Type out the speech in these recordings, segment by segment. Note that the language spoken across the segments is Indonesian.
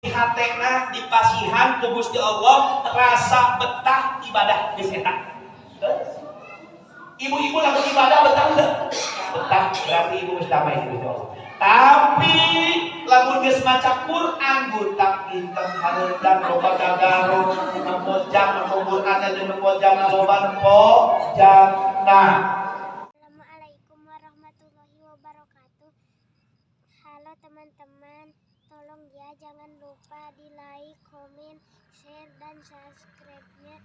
hatena dipasihan ku Gusti Allah rasa betah ibadah geus eta. Ibu-ibu lamun ibadah betah enggak? Betah, berarti ibu geus damai Gusti Allah. Tapi lamun geus maca Quran butak dinten hareudan loba gagaruh mempojang mengumurana jeung mempojang loba pojangna. Assalamualaikum warahmatullahi wabarakatuh. Halo teman-teman, tolong ya jangan lupa di like, komen, share, dan subscribe-nya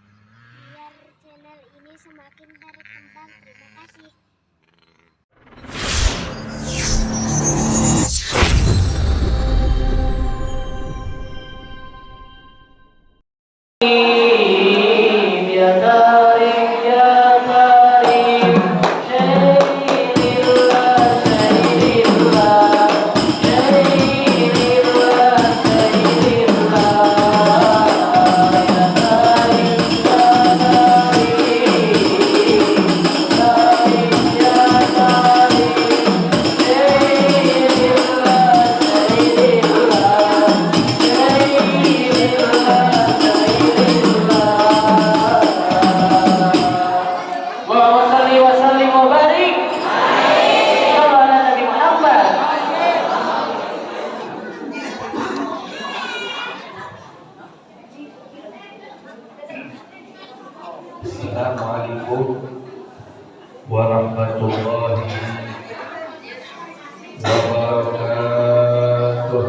biar channel ini semakin berkembang. Terima kasih. Assalamualaikum warahmatullahi wabarakatuh.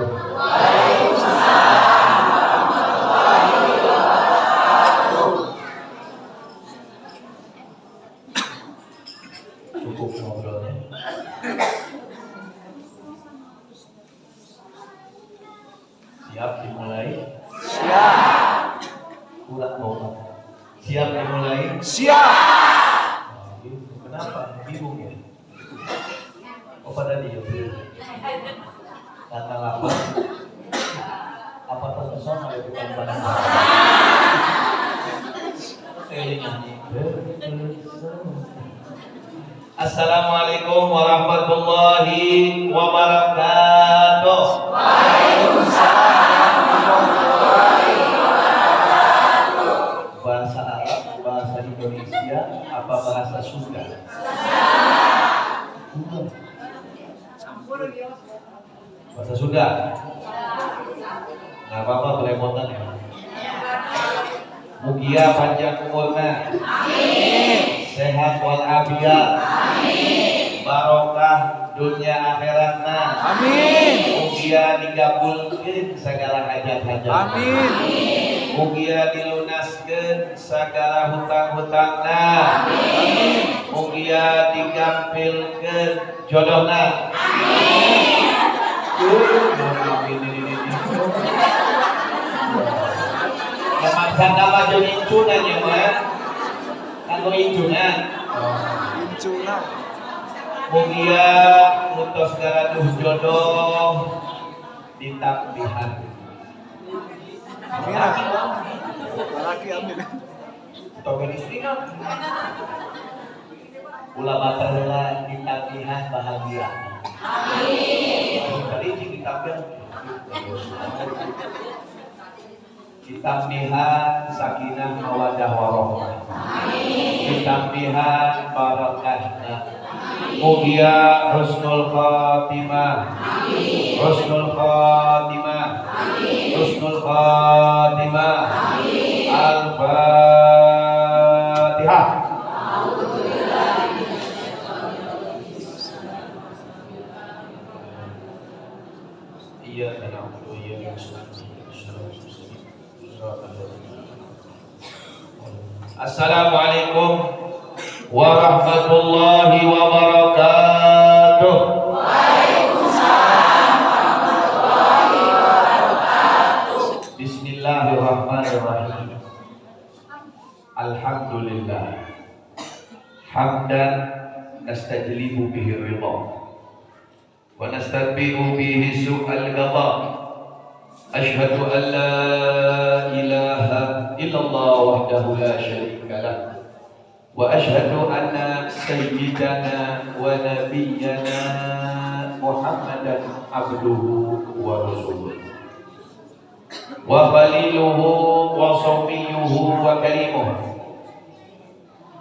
Cukup ngobrolnya. Siap dimulai? Siap. Ulah mau. Siap dimulai? Siap. Kenapa? Bingung ya? Oh pada dia kata apa? Apa terpesona ya bukan pada Assalamualaikum warahmatullahi wabarakatuh. Waalaikumsalam warahmatullahi wabarakatuh. Bahasa Arab, bahasa Indonesia, apa bahasa Sunda? Bahasa Sunda. Nggak apa-apa belepotan ya. Mugia panjang umurna. Amin. Sehat walafiat. Amin. Barokah dunia akhiratna. Amin. Mugia digabulkeun segala hajat-hajat. Amin. Mugia dilunaskeun segala hutang-hutangna. Amin. Mugia digampilkeun jodohna. Amin. Maksud nama jeung incunan ya mah. Kanggo incunan. Incunan. Mugia mutos garaduh jodoh ditakbihan. Laki amin. Togen istrina. Ulah batal heula ditakbihan bahagia. Amin. Kali ditakbihan. Ditambihan sakinah mawaddah warahmah. Amin. Ditambihan barakahna. Mugia husnul khatimah. Amin. Husnul khatimah. Amin. Husnul khatimah. Amin. Al-Fatihah. Iya karena aku iya Assalamualaikum warahmatullahi wabarakatuh. Waalaikumsalam warahmatullahi wabarakatuh. Bismillahirrahmanirrahim. Alhamdulillah. Hamdan nastajlibu bihi ridha wa nastabi'u bihi su'al qada. Asyhadu an la ilaha illallah wahdahu la syarika lah wa asyhadu anna sayyidana wa nabiyyana Muhammadan abduhu wa rasuluh. wa khaliluhu wa safiyuhu wa karimuhu.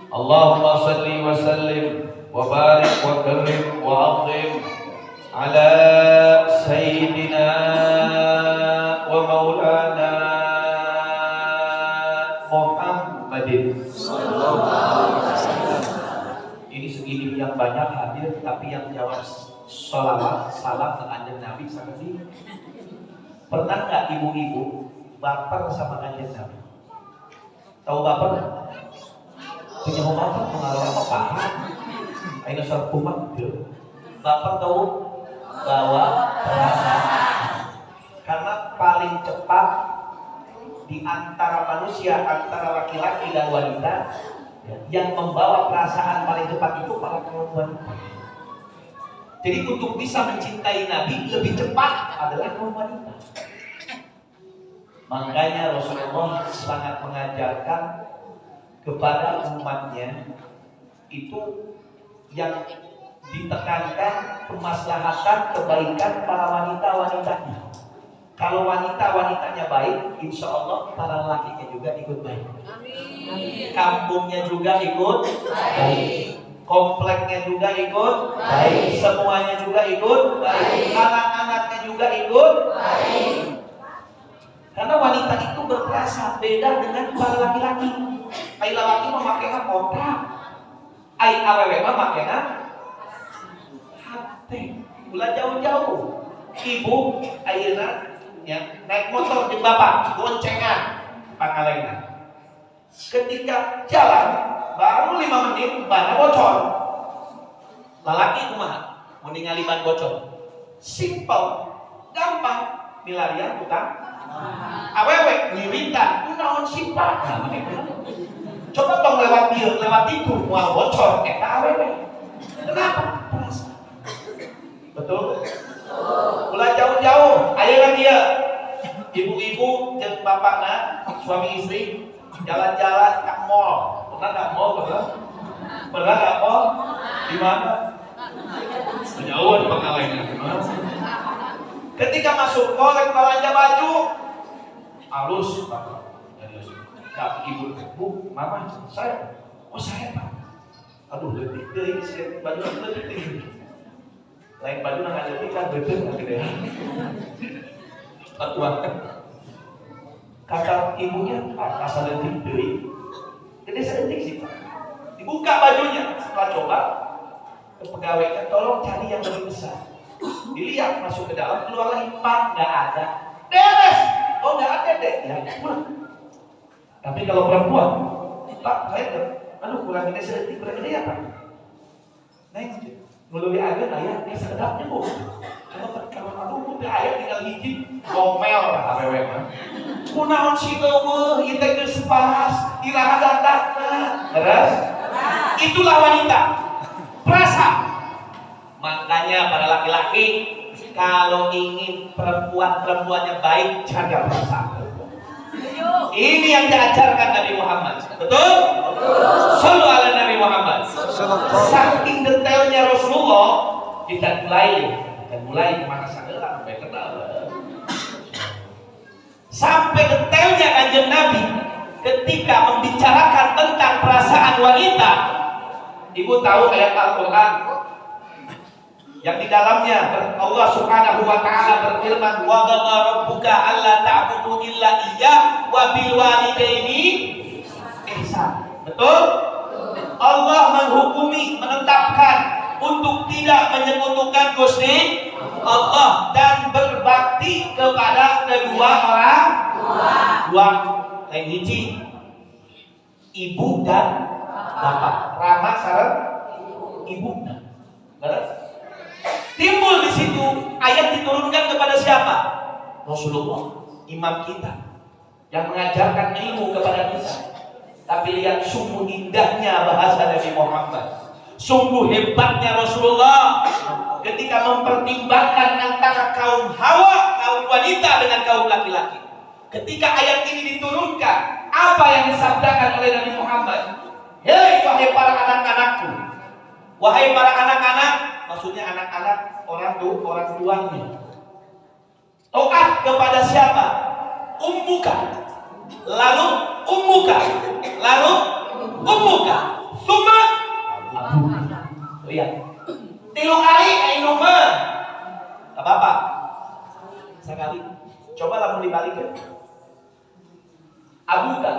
Allahumma salli wa sallim wa barik wa karim wa azim ala sayyidina wa maulana Muhammadin. Ini segini yang banyak hadir, tapi yang jawab sholawat salam ke kanjeng Nabi sangat sedikit. Pernah nggak ibu-ibu baper sama kanjeng Nabi? Tahu baper? Punya baper mengalami apa paham? Aina sarpumat gitu. Baper tahu bawa perasaan. Karena paling cepat di antara manusia, antara laki-laki dan wanita, yang membawa perasaan paling cepat itu para kaum wanita. Jadi untuk bisa mencintai Nabi lebih cepat adalah kaum wanita. Makanya Rasulullah sangat mengajarkan kepada umatnya itu yang ditekankan kemaslahatan kebaikan para wanita-wanitanya. Kalau wanita-wanitanya baik, insya Allah para lakinya juga ikut baik. Amin. Kampungnya juga ikut baik. Kompleknya juga ikut baik. Semuanya juga ikut baik. Anak-anaknya juga ikut baik. Karena wanita itu berperasa beda dengan para laki-laki. Ai laki memakai kontrak. Ai awewe memakai hati. Ulah jauh-jauh. Ibu ayeuna ya, naik motor jeung bapak goncengan pangalengna. Ketika jalan baru 5 menit ban bocor. Lalaki kumaha? Mun ningali ban bocor. Simple, gampang, milarian utang. Awewe nyiritan, naon sifat. Coba tong lewat dieu, lewat itu moal bocor eta awewe. Kenapa? Betul? Ulah jauh-jauh, ayeuna dia ibu-ibu jeung bapakna, suami istri jalan-jalan ke mall. Pernah nggak mall? Pernah nggak mall? Di mana? Jauh di Pangalengan. Ketika masuk mall, belanja baju, halus bapak. Tapi ibu, bu, mama, saya, oh saya pak. Aduh, lebih tinggi, saya baju lebih tinggi. Lain baju nang ada kan betul nggak gede. Ketua. Kata ibunya, Pak, asal detik deui. Gede sedetik sih, Pak. Dibuka bajunya, setelah coba ke pegawainya, tolong cari yang lebih besar. Dilihat masuk ke dalam, keluar lagi, Pak, nggak ada. Beres. Oh, nggak ada deh. Ya, pulang. Tapi kalau perempuan, Pak, saya aduh kurang gede sedetik, kurang gede ya, Pak. Next. Melalui ayat ayat sedapnya bu. Kalau aku putih ayat tinggal hiji ngomel lah awewe mah. Kunaon sih eueuh ieu teh geus pas iraha datangna. Terus itulah wanita. Perasa. Makanya para laki-laki kalau ingin perempuan-perempuannya baik jaga perasaan. Ini yang diajarkan Nabi Muhammad. Betul? Sallu ala Nabi Muhammad. Saking detailnya Rasulullah, kita mulai mana saudara sampai kenal. Sampai detailnya kanjeng Nabi ketika membicarakan tentang perasaan wanita. Ibu tahu ayat Al-Quran yang di dalamnya Allah Subhanahu wa taala berfirman, wa qadara rabbuka alla ta'budu illa iyyah wa bil walidaini ihsan. Betul? Allah menghukumi, menetapkan untuk tidak menyekutukan Gusti Allah dan berbakti kepada kedua orang tua. Lain hiji ibu dan bapak. Rama sareng ibu. Beres? Timbul di situ ayat diturunkan kepada siapa? Rasulullah, imam kita yang mengajarkan ilmu kepada kita. Tapi lihat sungguh indahnya bahasa Nabi Muhammad, sungguh hebatnya Rasulullah ketika mempertimbangkan antara kaum hawa, kaum wanita dengan kaum laki-laki. Ketika ayat ini diturunkan, apa yang disabdakan oleh Nabi Muhammad? Hei wahai para anak-anakku, wahai para anak-anak, maksudnya anak-anak orang tuanya. Taat kepada siapa? ummuka, lalu ummuka, lalu ummuka, summa abuka. Lihat, 3 kali ainuma. Gak apa-apa, sekali. Coba lamun dibalikin. Abuka,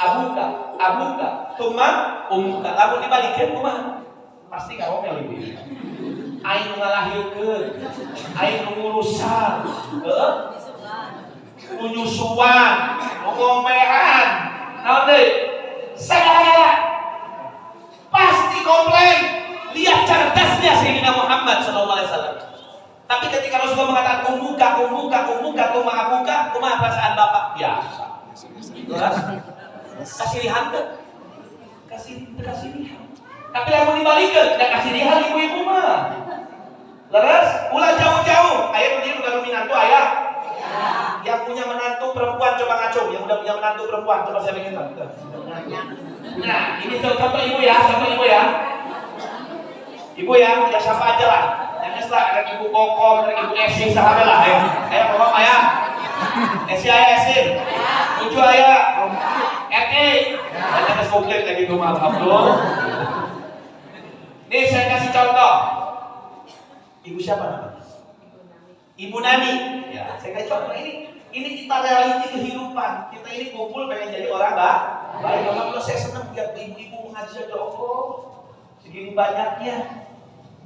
abuka, abuka, summa ummuka. Lamun dibalikin kumaha? Pasti gak ngomel ibu. Aing ngalahirkeun, aing ngurusan, nyusuan, ngompehan, naon deui? Segala-gala. Pasti komplain. Lihat cerdasnya Sayyidina Muhammad SAW. Tapi ketika Rasulullah mengatakan ummuka, ummuka, ummuka, kumaha perasaan bapak? Biasa. Jelas? Kasih lihat ke? Kasih lihat. Tapi yang mau dibalikin, tidak kasih lihat ibu-ibu mah. Leres, ulah jauh-jauh. Ayah dia bukan menantu ayah. Yang punya menantu perempuan coba ngaco. Yang udah punya menantu perempuan coba saya ingin tahu. Nah, ini contoh ibu ya, Ibu ya, siapa aja lah. Yang setelah ada ibu Kokom, ada ibu Esi, sahabat lah. Ayah Kokom ayah. Esi ayah Esi. Uju ayah. Eki. Ada komplit lagi tuh alhamdulillah. Nih saya kasih contoh. Ibu siapa namanya? Ibu Nani. Ya, saya kasih contoh ini kita realiti kehidupan. Kita ini kumpul pengen jadi orang baik. Kalau saya senang lihat ibu-ibu mengaji aja Allah. Segini banyaknya.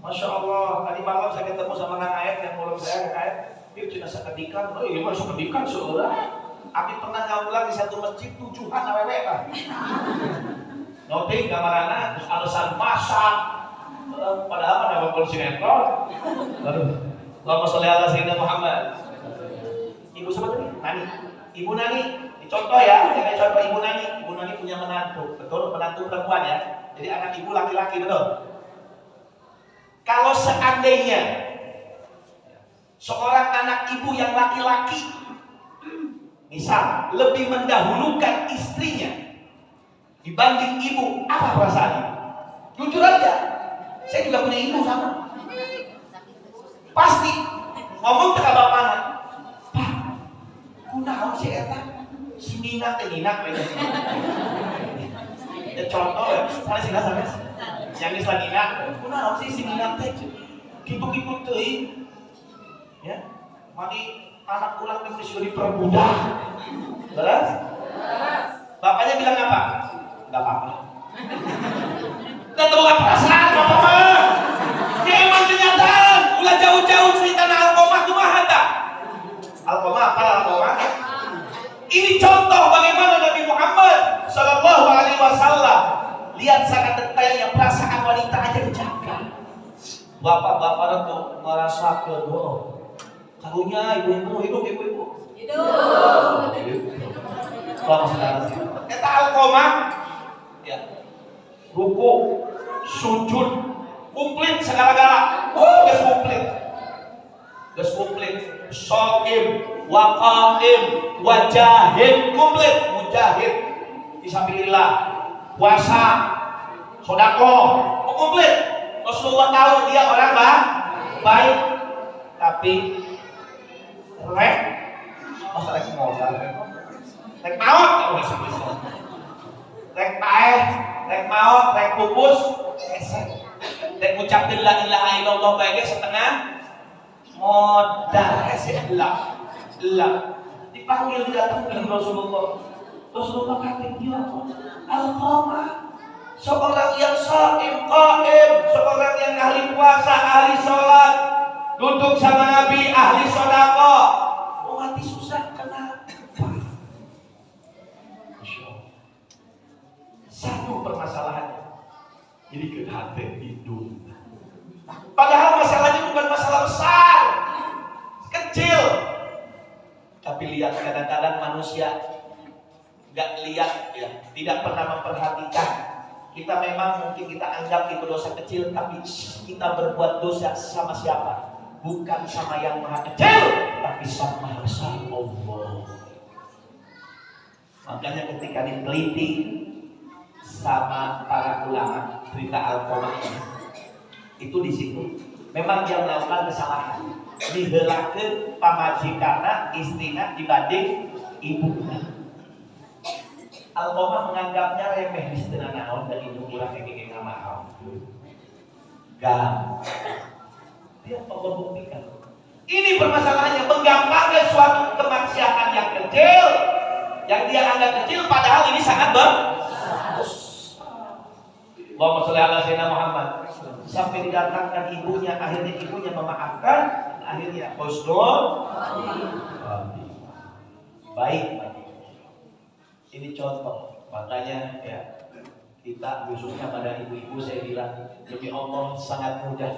Masya Allah. Tadi malam saya ketemu sama Nang Ayat yang mulai saya Nang Ayat. Dia cina sekedikan. Oh iya masuk sekedikan seorang. Abi pernah ngaulang di satu masjid 7-an awewe kan. Noting kamarana terus alasan masak. Padahal pada waktu sinetron. Aduh, Allahumma sholli ala sayyidina Muhammad. Ibu siapa tadi? Nani. Ibu Nani. Dicontoh ya, saya contoh Ibu Nani. Ibu Nani punya menantu, betul menantu perempuan ya. Jadi anak ibu laki-laki betul. Kalau seandainya seorang anak ibu yang laki-laki, misal lebih mendahulukan istrinya dibanding ibu, apa perasaannya? Jujur aja. Saya juga punya ibu sama. Pasti ngomong ke bapaknya, Pak, kunaon si eta? Si Nina teh Nina kayaknya. Ya contoh ya, sana sih sampai yang di Nina, kunaon sih si Nina teh? Kitu-kitu teuing. Ya, mani anak ulang teh sudah diperbudak. Beres? Bapaknya bilang apa? Enggak apa-apa. Gak tahu apa perasaan bapak mah. Dia emang kenyataan. Ulah jauh-jauh cerita Al-Qamah kumaha tak? Al-Qamah apa Al-Qamah? Ini contoh bagaimana Nabi Muhammad Sallallahu Alaihi Wasallam. Lihat sangat detailnya perasaan wanita aja dijaga. Bapak-bapak itu ngerasakeun karunya ibu-ibu hidup. Kalau saudara, eta Al-Qamah ya. Ruku, sujud, komplit segala-gala. Gas komplit. Shaim, waqaim, wajahid, komplit. Mujahid, fisabilillah, puasa, sedekah, komplit. Rasulullah tahu dia orang baik, tapi masa rek modal, rek maut, rek paeh, rek maut, rek pupus, rek ngucapin la ilaha illallah bae setengah modal lah. Dipanggil datang Rasulullah. Rasulullah kata dia Al-Qamah, seorang yang shaim qaim, seorang yang ahli puasa, ahli sholat, duduk sama Nabi, ahli sedekah. Mau mati susah kenapa? Satu permasalahannya, jadi kehaten hidup. Padahal masalahnya bukan masalah besar, kecil. Tapi lihat kadang-kadang manusia nggak lihat ya, tidak pernah memperhatikan. Kita memang mungkin kita anggap itu dosa kecil, tapi kita berbuat dosa sama siapa? Bukan sama yang maha kecil, tapi sama maha besar Allah. Makanya ketika diteliti sama para ulama cerita Al-Qamah itu di situ memang dia melakukan kesalahan, dihelakeun pamajikanna istrina dibanding ibunya. Alkomah menganggapnya remeh di setengah naon dan ibu kurang kayak mahal. Gak. Dia membuktikan. Ini permasalahannya, menggampangkan suatu kemaksiatan yang kecil, yang dia anggap kecil, padahal ini sangat bagus. Allahumma sholli ala sayyidina Muhammad. Sampai didatangkan ibunya, akhirnya ibunya memaafkan, akhirnya husnul baik. Ini contoh, makanya ya kita khususnya pada ibu-ibu saya bilang, demi Allah sangat mudah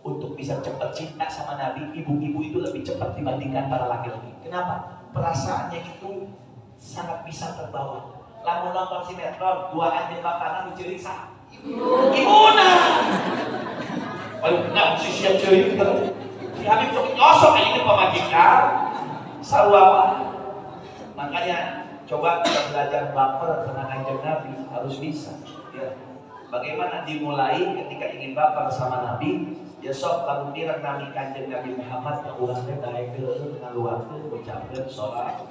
untuk bisa cepat cinta sama Nabi. Ibu-ibu itu lebih cepat dibandingkan para laki-laki. Kenapa? Perasaannya itu sangat bisa terbawa. Lamun nonton sinetron, duaan jeung bapana nu ceurik sa ibuna. Ayo nah si siap ceurik teh. Si Habib sok nyosok aja ini pamajikan. Sarua. Makanya coba kita belajar baper dengan Kanjeng Nabi, harus bisa. Ya. Bagaimana dimulai ketika ingin baper sama Nabi? Ya sok lamun mireng Nabi Kanjeng Nabi Muhammad ka urang teh daekeun ngaluarkeun ucapkeun sholawat.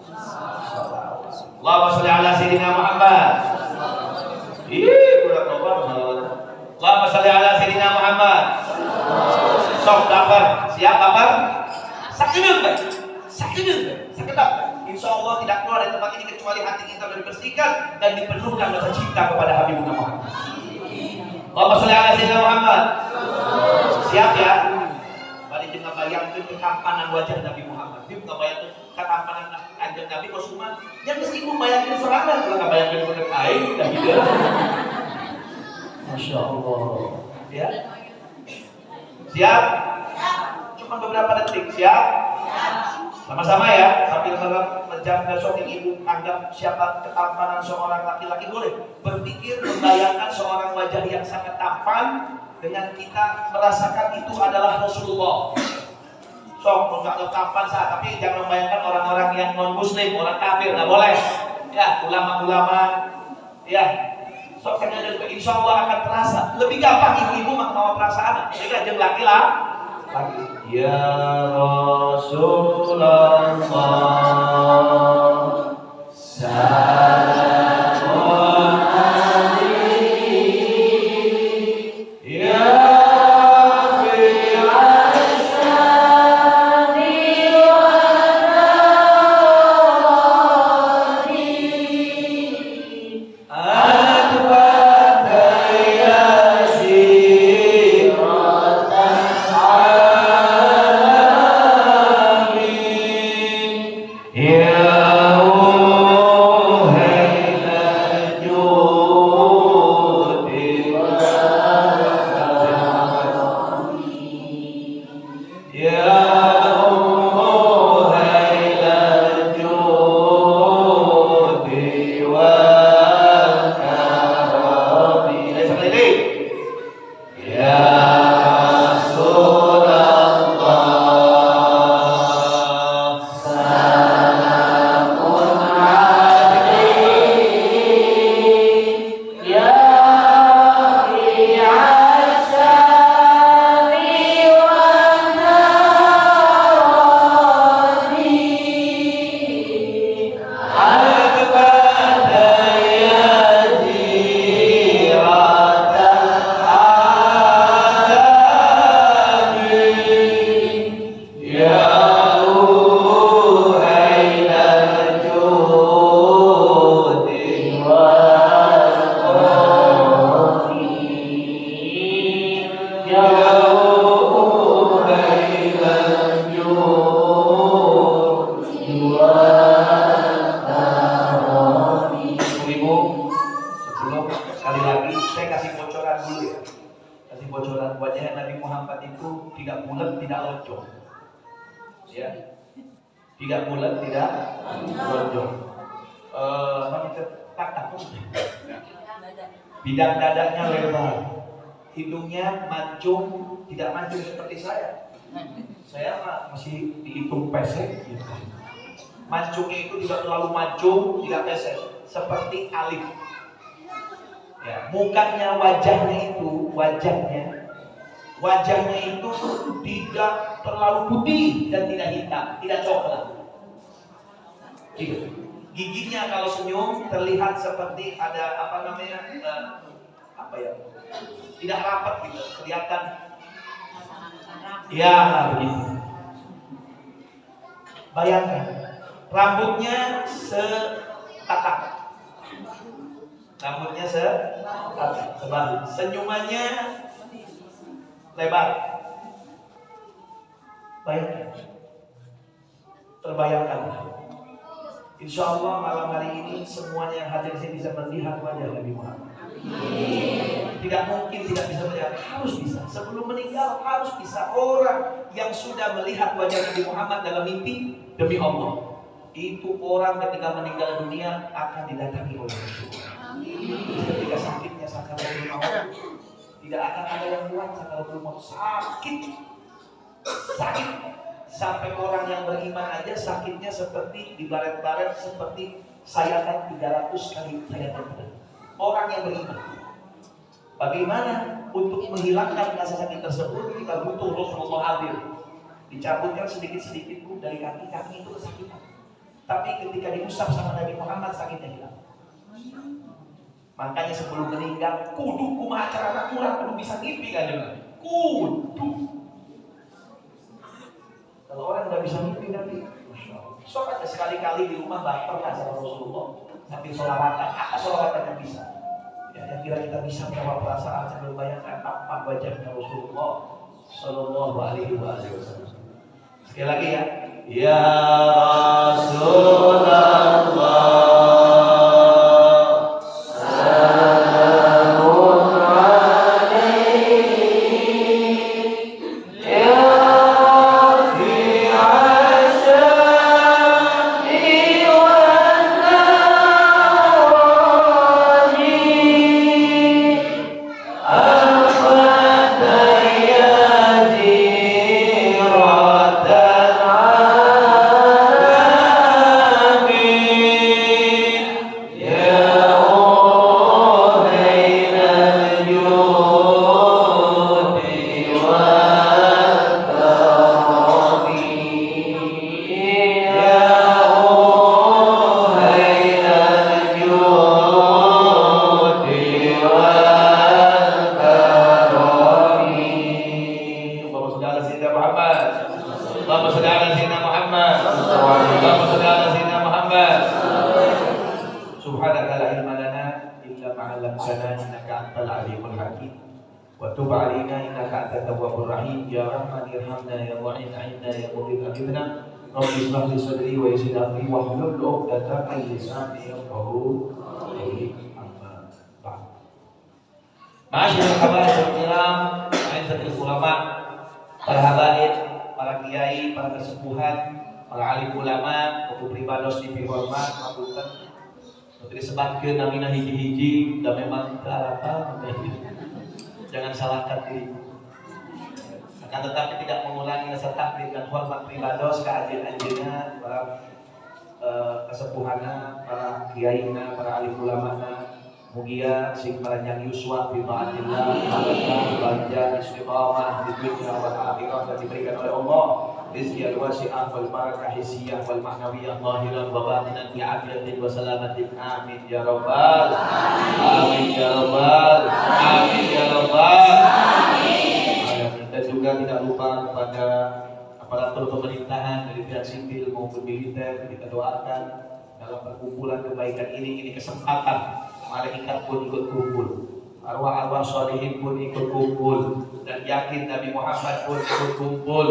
Allahumma sholli ala sayyidina Muhammad. Udah tobat. Allahumma sholli ala sayyidina Muhammad. Sok baper, siap baper? Sakedeun bae. Sakedap. Insya Allah tidak keluar dari tempat ini kecuali hati kita sudah dibersihkan dan dipenuhkan rasa cinta kepada Habibuna Muhammad. Allahumma sholli ala sayyidina Muhammad. Siap ya? Bari jeung ngabayangkeun ketampanan wajah Nabi Muhammad. Bib ngabayangkeun ketampanan Kanjeng Nabi Rasulullah. Nya geus ibu bayangkeun sorangan kalau ngabayangkeun bener aing da hideung. Masya Allah. Ya? Siap? Cuma beberapa detik. Siap? Sama-sama ya, sambil menjaga besok yang ibu anggap siapa ketampanan seorang laki-laki, boleh berpikir membayangkan seorang wajah yang sangat tampan dengan kita merasakan itu adalah Rasulullah. Sok menganggap tampan sah, tapi jangan membayangkan orang-orang yang non muslim, orang kafir, nggak boleh. Ya, ulama-ulama, ya. Sok kan ada, insya Allah akan terasa. Lebih gampang ibu-ibu mau perasaan, mereka jeung laki-laki. Ya Rasulullah salamun alaihi ya bidang dadanya lebar, hidungnya mancung, tidak mancung seperti saya. Saya masih dihitung pesek gitu. Mancungnya itu tidak terlalu mancung, tidak pesek, seperti Alif. Ya, mukanya wajahnya itu tidak terlalu putih dan tidak hitam, tidak coklat. Gitu. Giginya kalau senyum terlihat seperti ada tidak rapat gitu, kelihatan. Ya, begitu. Bayangkan, rambutnya setatak. Rambutnya sebalik. Senyumannya lebar. Bayangkan. Terbayangkan. Insya Allah malam hari ini semuanya yang hadir sini bisa melihat wajah Nabi Muhammad. Tidak mungkin tidak bisa melihat, harus bisa. Sebelum meninggal harus bisa. Orang yang sudah melihat wajah Nabi Muhammad dalam mimpi, demi Allah, itu orang ketika meninggal dunia akan didatangi oleh Rasulullah. Ketika sakitnya sakaratul maut, tidak akan ada yang kuat sakaratul maut. Sakit. Sampai orang yang beriman aja sakitnya seperti dibaret-baret, seperti sayatan 300 kali sayatan. Orang yang beriman. Bagaimana untuk menghilangkan rasa sakit tersebut? Kita butuh Rasulullah hadir. Dicabutkan sedikit-sedikit pun dari kaki itu kesakitan. Tapi ketika diusap sama Nabi Muhammad sakitnya hilang. Makanya sebelum meninggal, kudu kumaha carana kurang kudu bisa ngimpi kan dia. Kudu. Kalau orang nggak bisa ngimpi nanti, sok aja sekali-kali di rumah baper lah sama Rasulullah. Sambil sholawatan, sholawatan yang bisa. Ya, yang kira kita bisa menjawab perasaan sambil bayangkan apa wajahnya Rasulullah Sallallahu Alaihi Wasallam. Sekali lagi ya, ya Rasulullah. وتب علينا إنك أنت التواب الرحيم يا رحمن ارحمنا يا معين عنا يا مغيث أجبنا رب اشرح لي صدري ويسر أمري واحلل عقدة من لساني يفقهوا قولي أما بعد. Masyaallah kabar kiram, aizatul ulama, para habaib, para kiai, para kesepuhan, para alim ulama, untuk pribados dipihormat, ngapunten. Untuk disebutkeun namina hiji-hiji, da memang teu arapa. Jangan salahkan diri. Akan tetapi tidak mengulangi rasa takdir dan hormat pribados ke anjeun-anjeunna, para kesepuhanna, para kiaina, para alim ulamana. Mugia sing paranyang yuswa fi taatillah, barokah, banja, istiqamah di dunia wal akhirah dan diberikan oleh Allah rizki al-wasi'ah wal barakah hissiyah wal ma'nawiyah zahiran wa batinan bi afiyatin wa salamatin. Amin ya rabbal amin ya rabbal amin ya rabbal amin. Dan juga tidak lupa kepada aparatur pemerintahan dari pihak sipil maupun militer, kita doakan dalam perkumpulan kebaikan ini kesempatan malaikat pun ikut kumpul, arwah-arwah sholihin pun ikut kumpul, dan yakin Nabi Muhammad pun ikut kumpul.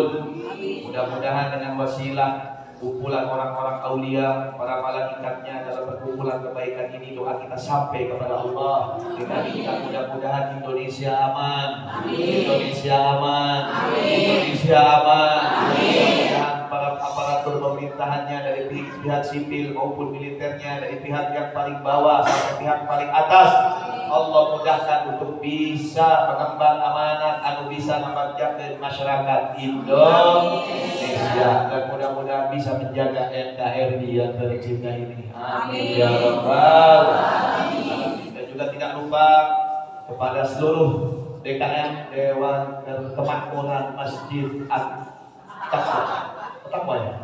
Mudah-mudahan dengan wasilah kumpulan orang-orang aulia, para malaikatnya dalam perkumpulan kebaikan ini, doa kita sampai kepada Allah. Dengan kita mudah-mudahan Indonesia aman, Indonesia aman, Indonesia aman. Mudah-mudahan para aparatur pemerintahannya dari pihak sipil maupun militernya, dari pihak yang paling bawah sampai pihak paling atas, Allah mudahkan untuk bisa mengemban amanat anu bisa membahagiakan masyarakat Indonesia, dan mudah-mudahan bisa menjaga NKRI yang tercinta ini. Amin ya rabbal alamin. Dan juga tidak lupa kepada seluruh DKM Dewan Kemakmuran Masjid At-Taqwa. Taqwa ya?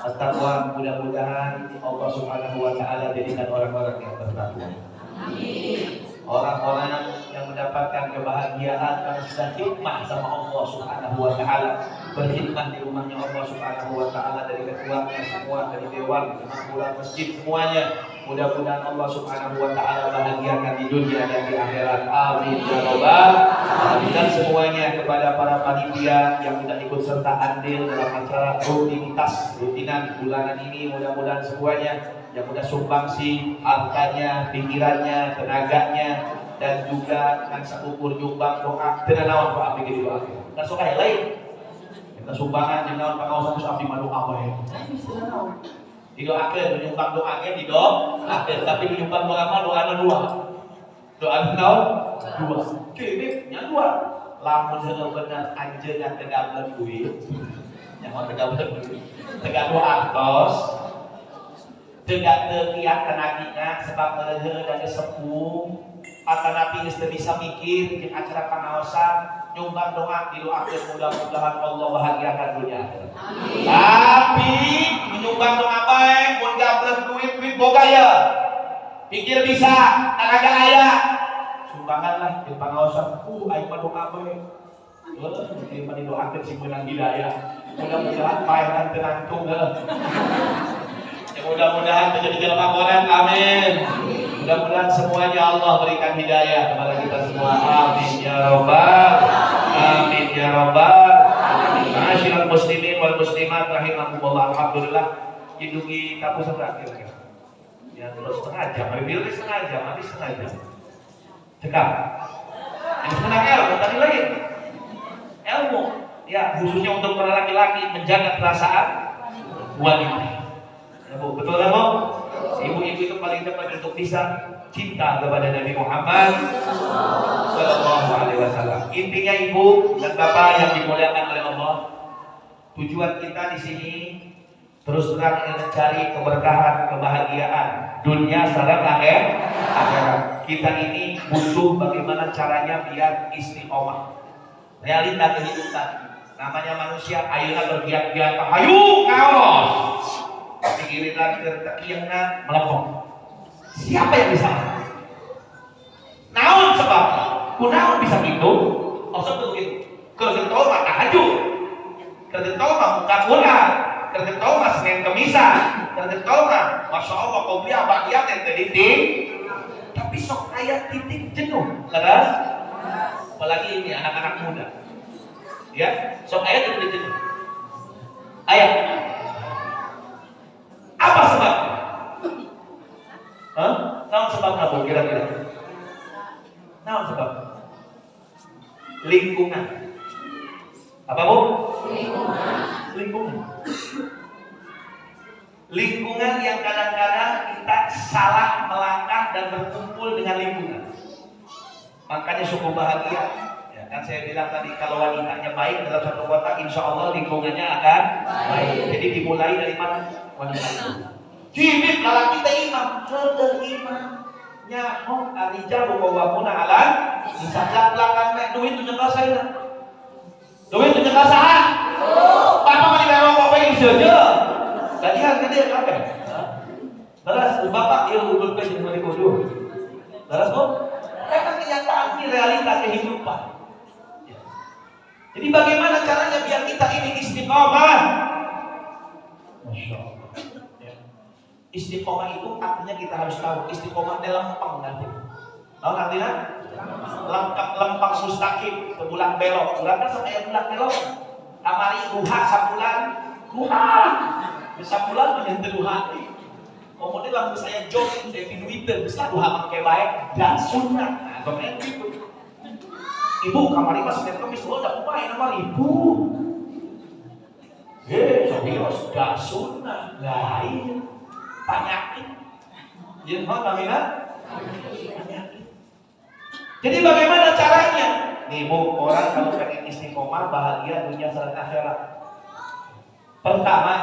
At-taqwa, mudah-mudahan Allah Subhanahu wa taala jadikan orang-orang yang bertakwa. Amin. Orang-orang yang mendapatkan kebahagiaan karena sudah khidmah sama Allah Subhanahu wa taala, berkhidmah di rumahnya Allah Subhanahu wa taala, dari ketuanya semua, dari dewan, jemaah masjid semuanya. Mudah-mudahan Allah Subhanahu wa taala bahagiakan di dunia dan di akhirat. Amin ya rabbal alamin. Dan semuanya kepada para panitia yang sudah ikut serta andil dalam acara rutinan bulanan ini, mudah-mudahan semuanya yang sudah sumbangsi hartanya, pikirannya, tenaganya, dan juga kan sakukur nyumbang doa dengan naon Pak abdi gitu doa. Kan sok aya lain. Kita sumbangan jeung naon pangaosan terus abdi madu apa ya? Didoakeun nyumbang doa ge didoakeun, tapi nyumbang doa mah doana dua. Doa naon? Dua. Kieu nya dua. Lamun heula bener anjeunna teu gablek duit. Nyaho teu gablek duit. Teu gaduh artos. Tegak tekiat tenagina sebab meleheur dan sepuh atau nabi geus teu bisa mikir jeung acara pangaosan nyumbang doa didoakeun mudah-mudahan Allah bahagiakan dunia. Amin. Tapi menyumbang doa bae mun gablek duit boga ya. Pikir bisa, tenaga aya. Sumbanganlah jeung pangaosan aing mah doa bae. Heuh, ieu mah didoakeun si meunang hidayah. Mudah-mudahan paehan teu nangtung heuh. Mudah-mudahan menjadi jalan koran, amin. Mudah-mudahan semuanya Allah berikan hidayah kepada kita semua, amin ya robbal, amin ya robbal. Ma'asyiral muslimin wal muslimat rahimakumullah. Alhamdulillah hidungi kamu seberapa ya, terus setengah jam, habis setengah jam, habis setengah jam. Cekap. Yang senang ilmu tadi lagi. Ilmu, ya khususnya untuk para laki-laki menjaga perasaan wanita. Betul kan, Bu? Ibu-ibu itu paling depan untuk bisa cinta kepada Nabi Muhammad Sallallahu Alaihi Wasallam. Intinya ibu dan bapak yang dimuliakan oleh Allah, tujuan kita di sini terus terang ingin mencari keberkahan, kebahagiaan dunia serta akhirat. Kita ini butuh bagaimana caranya biar istiqomah. Realita kehidupan. Namanya manusia, ayeuna bergiat-giat, hayu kaos. Pikiran terkiangna melepok. Siapa yang bisa? Naon sebab? Kunaon bisa gitu? Maksud begitu. Keur tol mah tahajud. Keur tol mah buka Quran. Keur tol mah Senin Kemisan. Keur tol mah masyaallah qobliyah ba'diyah teh titik. Tapi sok aya titik jenuh, leres? Apalagi ini anak-anak muda. Ya, sok aya titik jenuh. Aya. Apa sebabnya? Naon sebabnya Bu kira-kira? Naon sebabnya? Lingkungan. Apa Bu? Lingkungan. Lingkungan yang kadang-kadang kita salah melangkah dan berkumpul dengan lingkungan. Makanya cukup bahagia. Ya, kan saya bilang tadi kalau wanitanya baik dalam satu kota, insya Allah lingkungannya akan baik. Jadi dimulai dari mana? Wanita. Cibit lalaki teh imam, heueuh imam. Nyaho arijal qawwamuna 'alan nisa. Belakang teh duit teu nyekel saeuna. Duit teu nyekel saha? Bapak mah dimerong bapak ieu seujeuh. Gajian gede kabeh. Beres bapak ieu udud ke jeung mari kudu. Beres Bu? Eta kenyataan ini realita kehidupan. Jadi bagaimana caranya biar kita ini istiqomah? Masya Allah. Istiqomah itu artinya kita harus tahu istiqomah dalam lempeng nanti. Tahu artinya? Lempeng mustaqim, sebulan belok. Bulan kan sama yang bulan belok. Amari duha sabulan, duha. Bisa bulan menyentuh duha. Kemudian lalu saya jogging dari Twitter, bisa duha pakai baik dan sunnah. Nah, kemudian gitu. Ibu kamari mas Senin Kamis lo udah main sama ibu. Sobios dah sunnah lain. Penyakit, jadi penyakit. Jadi bagaimana caranya? Nih Bu, orang kalau pengen istiqomah bahagia dunia serta akhirat. Pertama,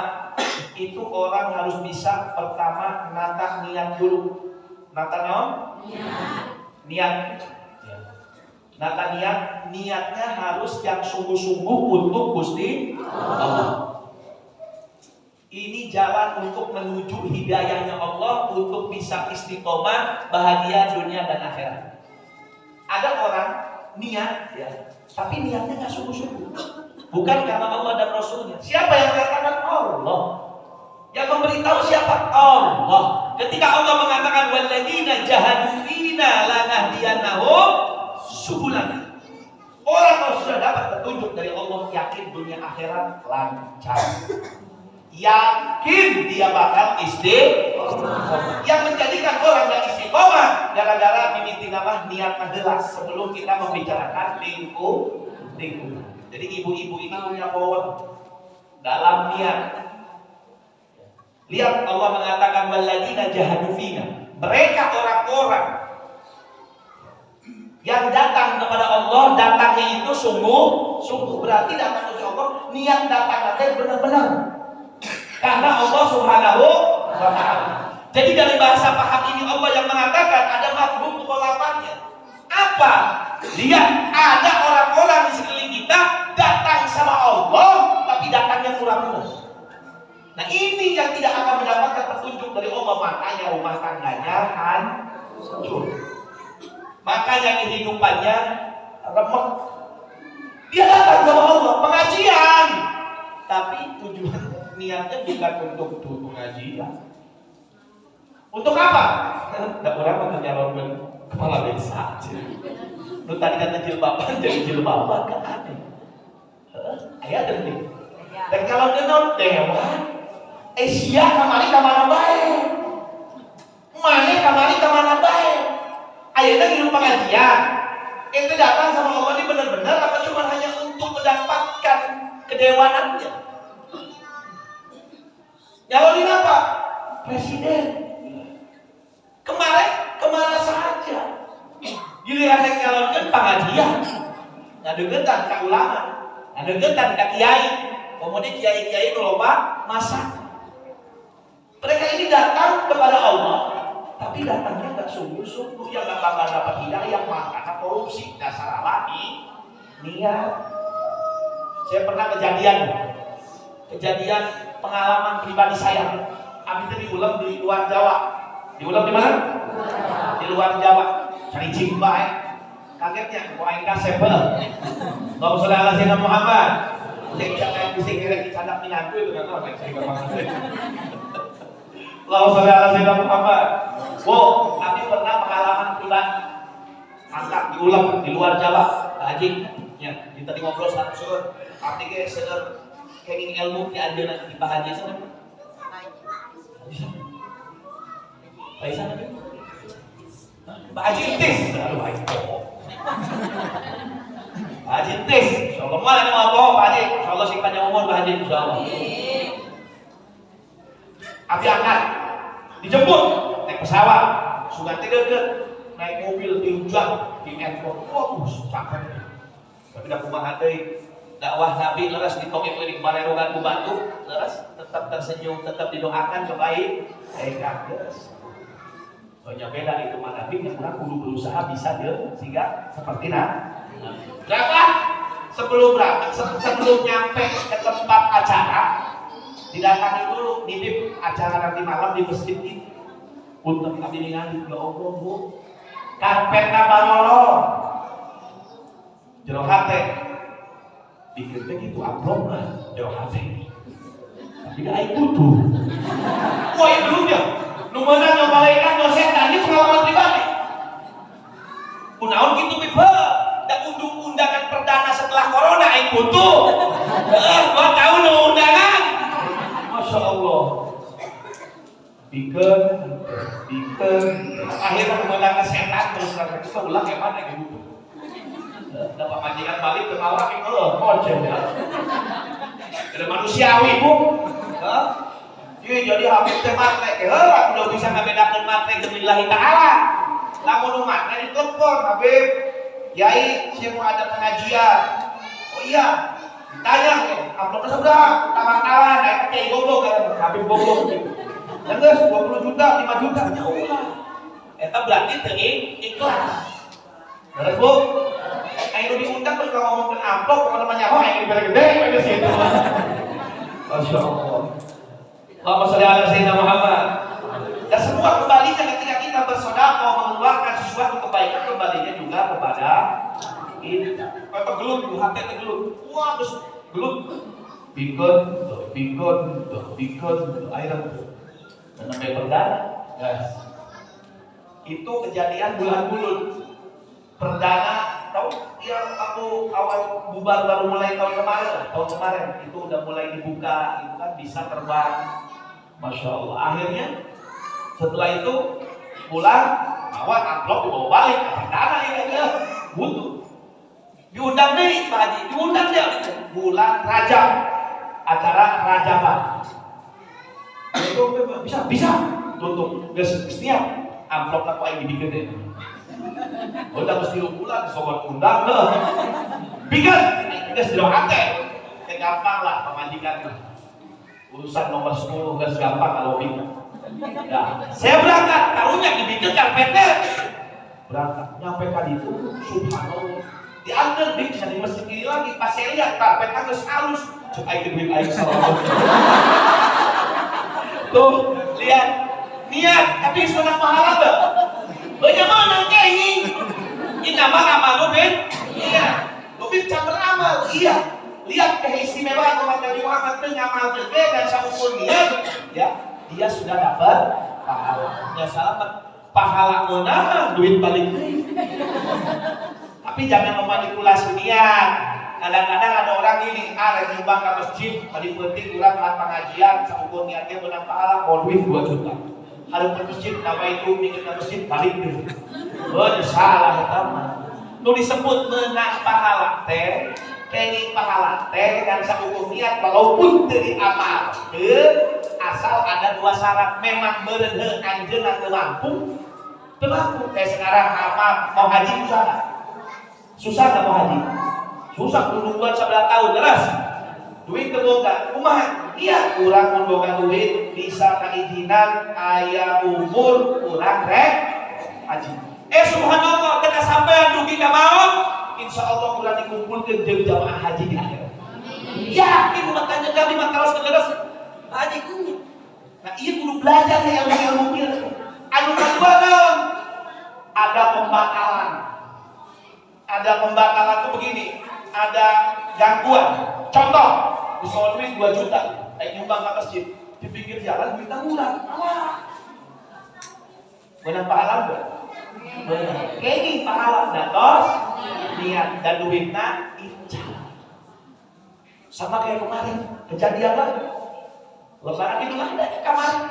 itu orang harus bisa pertama nata niat dulu. Nata naon? Niat. Nata niat, niatnya harus yang sungguh-sungguh untuk Gusti Allah. Ini jalan untuk menuju hidayahnya Allah, untuk bisa istiqomah, bahagia dunia dan akhirat. Ada orang niat ya, tapi niatnya nggak sungguh-sungguh. Bukan karena Allah dan Rasulnya. Siapa yang mengatakan? Allah. Yang memberitahu siapa? Allah. Ketika Allah mengatakan walladzina jahadu fina lanahdiyannahum subulana. Orang yang sudah dapat petunjuk dari Allah yakin dunia akhirat lancar. Yakin dia bakal istiqomah. Yang menjadikan orang yang istiqomah gara-gara mimiti nama niat jelas sebelum kita membicarakan lingkungan. Jadi ibu-ibu ini punya power dalam niat. Lihat Allah mengatakan walladzina jahadu fina. Mereka orang-orang yang datang kepada Allah, datangnya itu sungguh berarti datang ke Allah, niat datangnya benar-benar. Karena Allah Subhanahu wa ta'ala. Jadi dari bahasa paham ini Allah yang mengatakan ada mafhum mukhalafatnya. Apa? Lihat ada orang-orang di sekeliling kita datang sama Allah tapi datangnya kurang-kurang. Nah ini yang tidak akan mendapatkan petunjuk dari Allah, makanya rumah tangganya hancur. Makanya kehidupannya remuk. Dia datang sama Allah pengajian, tapi tujuan niatnya bukan untuk pengajian. Untuk apa? Tidak orang mau nyalonkan kepala desa aja. Lu tadi kata jilbaban jadi jilbaban kan aneh. Ayah denting. Dan kalau dengar dewan, Asia kamari kamana baik. Mana kamari kamana baik. Ayahnya hidup pengajian. Itu datang sama Allah ini benar-benar apa cuma hanya untuk mendapatkan kedewanannya? Nyalonin apa? Presiden. Kemarin kemana saja? Giliran yang nyalonkan pengajian. Ngadegetan ke ulama, ngadegetan ke kiai. Kemudian kiai-kiai itu loba masak. Mereka ini datang kepada Allah, tapi datangnya nggak sungguh-sungguh, yang nggak bakal dapat hidayah, karena korupsi dasar alami niat. Saya pernah kejadian pengalaman pribadi saya. Habis itu diulang di luar Jawa. Diulang di mana? Di luar Jawa. Cari jimba kagetnya, kok aing kasep. Allahumma sholli ala sayyidina Muhammad. Cek jangan bisa kira dicandak minantu itu kan orang saya enggak paham. Allahumma sholli ala sayyidina Muhammad. Kami pernah pengalaman pribadi. Angkat diulang di luar Jawa. Haji, ya, kita ngobrol satu sur. Artinya sedar kenging ilmu di anjeunna di bahagia sana. Baik sana. Pak Haji tis. Aduh baik. Pak Haji tis. Insyaallah mah ini mau Pak Haji. Insyaallah sing panjang umur Pak Haji insyaallah. Abi angkat. Dijemput naik pesawat. Sugan teh deukeut. Naik mobil diujang di airport. Capek. Tapi dah kumaha deui. Dakwah Nabi leres ditongeng di barerogan ku batu, leres tetap tersenyum, tetap didoakan kebaik. Geus. Soalnya beda itu mah Nabi yang kurang kudu berusaha bisa dia sehingga seperti berapa? Sebelum nyampe ke tempat acara didatangi dulu nitip acara nanti malam di masjid ini. Untuk kami ningali ya Allah Bu, karpetna barolong. Jero hate dikirnya gitu amplop lah jero hate. Tapi da aing butuh. Wah ya belum ya. Nu meunang nyobalaikan dosen tadi pengalaman pribadi. Kunaon kitu pipe? Da undangan perdana setelah corona aing butuh. 2 tahun nu undangan. Masya Allah. Bikin. Akhirnya kemenangan setan terus kita ulang yang mana yang butuh. Dapat majikan balik ke mawar yang kocen ya. Ada manusiawi Bu. Jadi habis teh matre heula udah bisa ngabedakeun matre jeung lillahi taala. Lamun nu matre ditelepon Habib, Yai, saya mau ada pengajian. Oh iya, ditanya amplopnya seberapa? Taman-taman, naik Kiai goblok kan, Habib goblok gitu. Ya geus 20 juta, 5 juta nya ulah. Eta berarti teu ikhlas. Beres Bu? Ayo diundang terus kalau ngomongin amplop, kalau namanya ayo gede-gede, gede situ. Masya Allah. Allahumma sholli ala sayyidina Muhammad. Dan semua kembalinya ketika kita bersedekah mengeluarkan sesuatu kebaikan, kembalinya juga kepada kita. Apa gelut, hati gelut. Wah, terus gelut. Bikon, air dan sampai perdana. Guys. Itu kejadian bulan bulut. Perdana, tahu yang aku awal bubar baru mulai tahun kemarin itu udah mulai dibuka, itu kan bisa terbang. Masya Allah. Akhirnya setelah itu pulang, bawa amplop dibawa balik. Perdana ini dia butuh. Diundang nih Pak Haji, diundang dia bulan Rajab, acara Rajaban. Itu bisa tutup, setiap amplop aku yang dibikin deh. Udah mesti bulan sobat undang loh. Bikin, kita sudah ate. Gampang lah pemajikan. Urusan nomor 10 gak gampang kalau bikin. Nah, saya berangkat, taruhnya dibikin karpetnya. Berangkat, nyampe tadi itu, subhanallah. Diantar bisa di masjid ini lagi. Pas saya lihat karpet halus. Cuk air duit air salah. Tuh, lihat. Niat, tapi sebenarnya pahala enggak? Bagaimana ini? Ini nama amal Lubin? Iya. Lubin campur amal? Iya. Lihat keistimewaan umat Nabi Muhammad mengamal gede dan saukur niat, ya, dia sudah dapat pahala. Ya selamat. Pahala mana? Duit balik. Tapi jangan memanipulasi niat. Kadang-kadang ada orang ini, nyumbang ke masjid, paling penting kurang alat pengajian, saukur niatnya menang pahala, mau duit 2 juta. Harus ke masjid, nama itu mikir ke masjid, balik dulu. Salah ya teman. Itu disebut menang pahala teh, kenging pahala teh, dan saukur niat walaupun dari amal. Asal ada 2 syarat, memang berenhe anjeunna teu mampu. Kayak sekarang apa mau haji susah nggak? Susah nggak mau haji? Susah, tungguan 11 tahun jelas. Duit terboga, kumaha? Iya, kurang memboga duit bisa kaijinan aya umur kurang rek haji. Subhanallah, kita sampai dugi ka maut, insyaallah kurang dikumpulkeun jeung jamaah haji di akhirat. Yakin umat Kanjeng Nabi mah terus terus haji kudu. Nah, ieu kudu belajar ya ilmu ieu. Anu kedua naon? Ada pembatalan. Ada pembatalan tuh begini, ada gangguan. Contoh, disoal duit 2 juta, nyumbang ke masjid, di pinggir jalan duitnya murah. Benar pahala enggak? Benar. Kayaknya pahala datos, niat dan duitnya ijab. Sama kayak kemarin, kejadian lagi. Lebaran itu ada kemarin.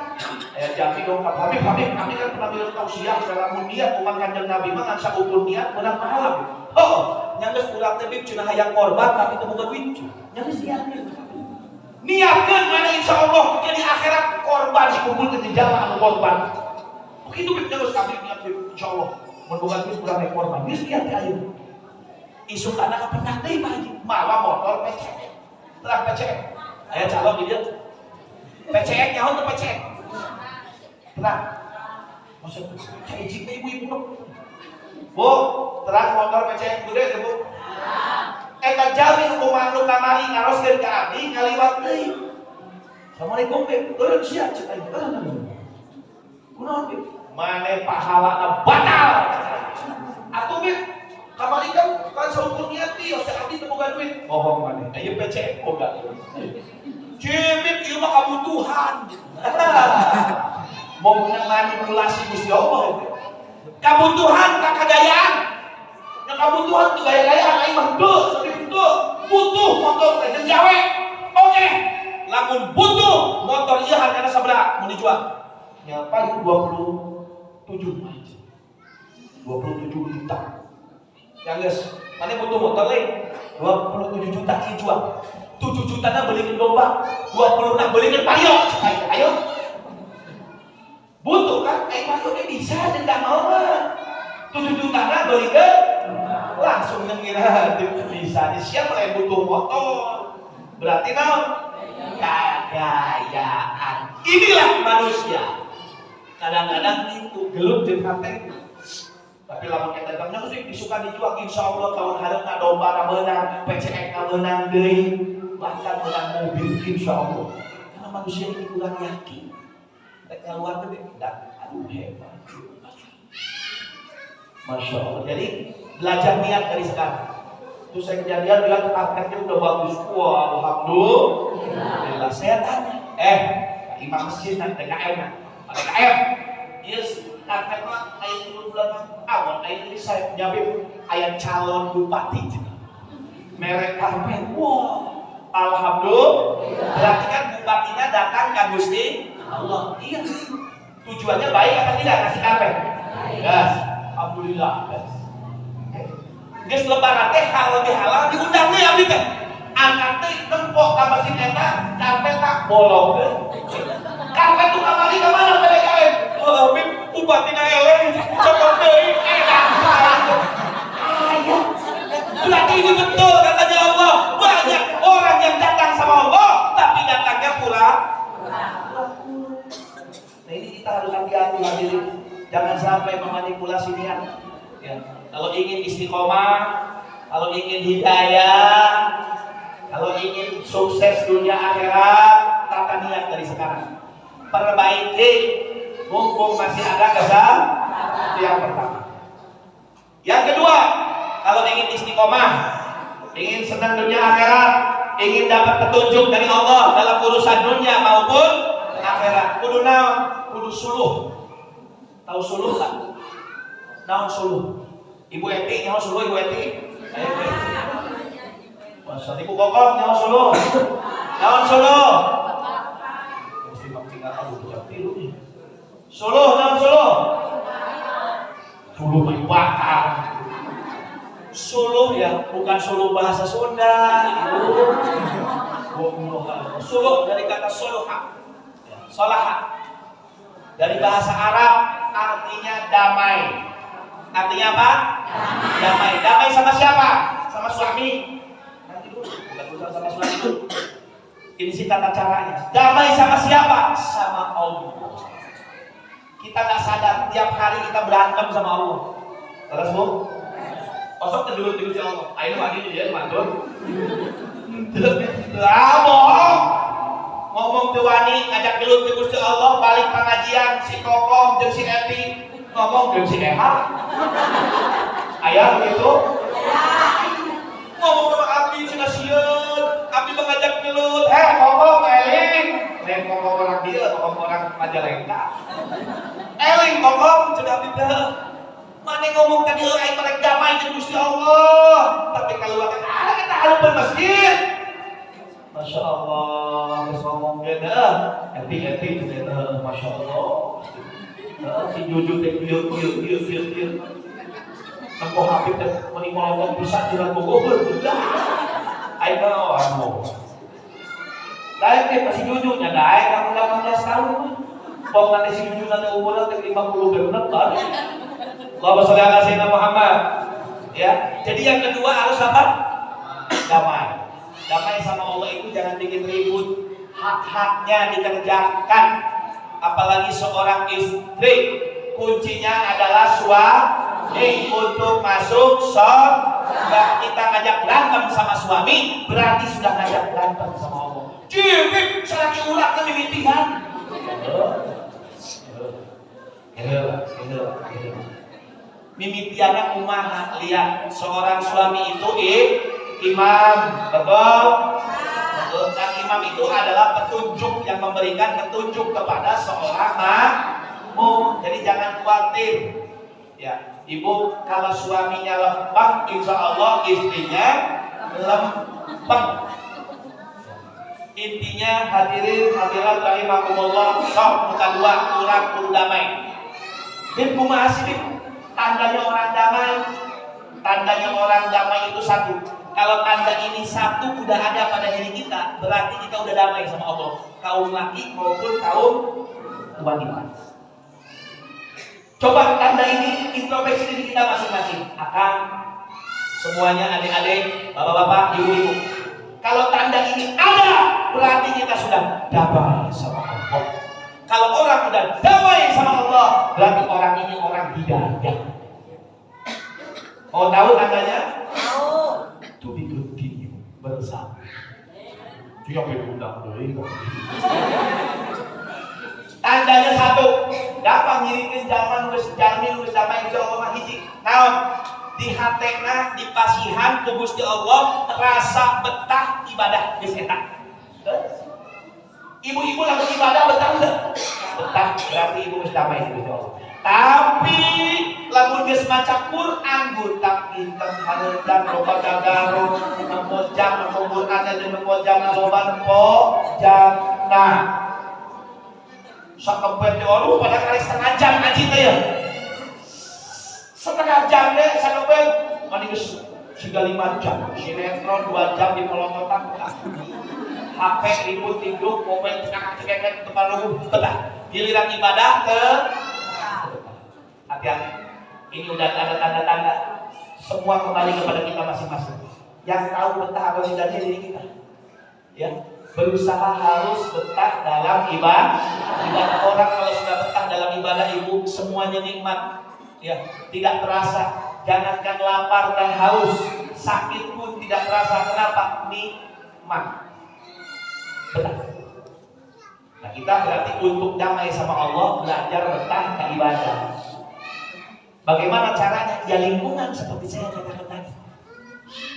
Jadi dong, Habib, kami kan pernah bilang tausiah dalam niat umat Kanjeng Nabi mah ngan saukur niat benar pahala. Oh, nyanggeus urang teh cenah hayang korban tapi teu boga duit. Nyanggeus niatkeun mana insyaallah jadi akhirat korban dikumpulkeun di jalan anu korban. Begitu nyanggeus kami niat insyaallah mun boga duit urang rek korban. Geus niat teh ayeuna. Isuk kana kapendak deui Pak Haji, mawa motor PCX. Terang PCX. Aya calon di dieu. PCX nyaho teh PCX. Terang. Maksud cicing teh ibu-ibu. Bu, terang motor PCX gede teh, Bu. Eta jami hukuman nu kamari ngaroskeun ka abdi ngaliwat deui. Assalamualaikum, Beb. Eureun sia cek aing. Kunaon, Beb? Mane pahalana batal. Atuh, Beb. Kamari kan saukur niat ieu, abdi teu boga duit. Bohong mane. Aya PCX boga. Cimit ieu mah kabutuhan. Mau manipulasi Gusti Allah itu. Kabutuhan kakagayaan. Yang kabutuhan itu gaya-gayaan aing mah henteu, tapi henteu. Butuh motor teh jeung gawe. Oke. Lamun butuh motor ieu hargana sabaraha mun dijual? Ya paling 27 aja. 27 juta. Ya geus, mana butuh motor lain? 27 juta dijual. 7 jutana beliin domba, 20 na beliin payo. Ayo. Butuh kan? Payo ge bisa dan enggak mau mah. 7 jutana beliin langsung ngira bisa. Siapa yang butuh motor? Berarti naon? Kegayaan. Inilah manusia. Kadang-kadang itu gelut jeung hate. Tapi lamun kita datangnya mesti disuka dijual, insyaallah tahun hareupna domba na meunang, PCX na meunang deui, bahkan menang mobil insyaallah. Karena manusia ini kurang yakin. Mereka luar gede, dan aduh hebat. Masya Allah. Jadi belajar niat dari sekarang. Terus saya kejadian bilang karpetnya udah bagus. Wah, alhamdulillah. Saya tanya, imam masjid nanti TKM. Yes, karpet mah ayat 3 bulan awal. Ayat ini saya nyabit ayat calon bupati. Merek karpet. Wah, alhamdulillah. Berarti kan bupatinya datang ke Gusti Allah. Iya. Tujuannya baik apa tidak kasih karpet? Yes. Alhamdulillah. Geus lebaran teh halal dihalal diundang deui abdi teh. Angkat teh nempok ka masjid eta karpet tak bolong teh. Karpet tuh kamari ka mana PDKM? Wah, bupatina eleh cocok deui enak. Berarti ini betul katanya Allah. Banyak orang yang datang sama Allah tapi datangnya pura. Nah ini kita harus hati-hati hadirin. Jangan sampai memanipulasi niat. Ya. Kalau ingin istiqomah, kalau ingin hidayah, kalau ingin sukses dunia akhirat, tata niat dari sekarang. Perbaiki, mumpung masih ada kesalahan. Itu yang pertama. Yang kedua, kalau ingin istiqomah, ingin senang dunia akhirat, ingin dapat petunjuk dari Allah dalam urusan dunia maupun akhirat, kudu naon? Kudu suluh. Tahu suluh kan? Naon suluh? Ibu Eti nyawa suluh, Ibu Eti. Masa Ibu Kokong nyawa suluh. Naon suluh? Mesti tinggal aku ucap tilu nih. Suluh, naon suluh? Suluh mah bakar. Suluh ya, bukan suluh bahasa Sunda. Suluh dari kata soluha. Solaha. Dari bahasa Arab artinya damai. Artinya apa? Damai. Damai sama siapa? Sama suami. Nanti dulu, bukan urusan sama suami dulu. Ini sih tata caranya. Damai sama siapa? Sama Allah. Kita nggak sadar tiap hari kita berantem sama Allah. Terus bu? Osok terjulur-julur si Allah. Ayo lagi dia mantul. Bohong. Ngomong ke wani ngajak gelut ke Gusti Allah balik pengajian si Kokom jeung si Eti ngomong jeung si Eha. Aya begitu? Ngomong sama abdi cenah sieun, abdi mengajak gelut. Kokom eling. Lain Kokom orang dia, Kokom orang Majalengka. Eling Kokom cenah abdi teh. Mane ngomong tadi aing merek damai jeung Gusti Allah. Tapi kalau kita harus masjid. Masya Allah, ngomong gede, eti Masya Allah. Si Juju teh kieu. Tempo Habib teh meni ngomong bisa jalan Bogor. Aing mah anu. Lain teh si Juju nya da aing kamu 18 tahun mah. Pok nanti si Juju nanti umurna teh 50 bener kan. Allahumma sholli ala sayyidina Muhammad. Ya, jadi yang kedua harus apa? Damai. Damai sama Allah itu jangan bikin ribut, hak-haknya dikerjakan. Apalagi seorang istri, kuncinya adalah suami untuk masuk surga. Kita ngajak berantem sama suami, berarti sudah ngajak berantem sama Allah. Cipik, selagi ulat ke mimitian. Mimitiannya kumaha, lihat seorang suami itu imam, betul? Dan imam itu adalah petunjuk yang memberikan petunjuk kepada seorang makmum. Jadi jangan khawatir. Ya, ibu kalau suaminya lempeng, insya Allah istrinya lempeng. Intinya hadirin hadirat rahimakumullah, sok muka dua kurang kudu damai. Dan kumaha sih tandanya orang damai? Tandanya orang damai itu satu. Kalau tanda ini satu udah ada pada diri kita, berarti kita udah damai sama Allah. Kaum laki maupun kaum wanita. Coba tanda ini introspeksi diri kita masing-masing. Akan semuanya adik-adik, bapak-bapak, ibu-ibu. Kalau tanda ini ada, berarti kita sudah damai sama Allah. Kalau orang udah damai sama Allah, berarti orang ini orang hidayah. Mau tahu tandanya? Tahu. To be continue bersama. Dia berundang deui kok. Tandanya satu, dapat ngirikin zaman geus jalmi geus damai insyaallah mah hiji. Naon? Di hatena di pasihan ku Gusti Allah rasa betah ibadah geus eta. Ibu-ibu lamun ibadah betah enggak? Betah, berarti ibu geus damai Gusti Allah. Tapi lamun geus maca Quran butak dinten hareudan loba gagaron memojang Quran jeung memojang loba pojangna. Sakepet teh aduh pada kali setengah jam ngaji teh ya. Setengah jam deh sakepet mani geus siga 5 jam. Sinetron 2 jam di pelongotan. HP ribut tidur momen cekak-cekek tempat lugu betah. Giliran ibadah ke hati-hati. Ini udah ada tanda-tanda. Semua kembali kepada kita masing-masing. Yang tahu betah atau tidaknya diri kita. Ya. Berusaha harus betah dalam ibadah. Orang kalau sudah betah dalam ibadah ibu semuanya nikmat, ya tidak terasa. Jangankan lapar dan haus, sakit pun tidak terasa. Kenapa? Nikmat. Betah. Nah kita berarti untuk damai sama Allah belajar betah ke ibadah. Bagaimana caranya? Ya lingkungan seperti saya katakan tadi.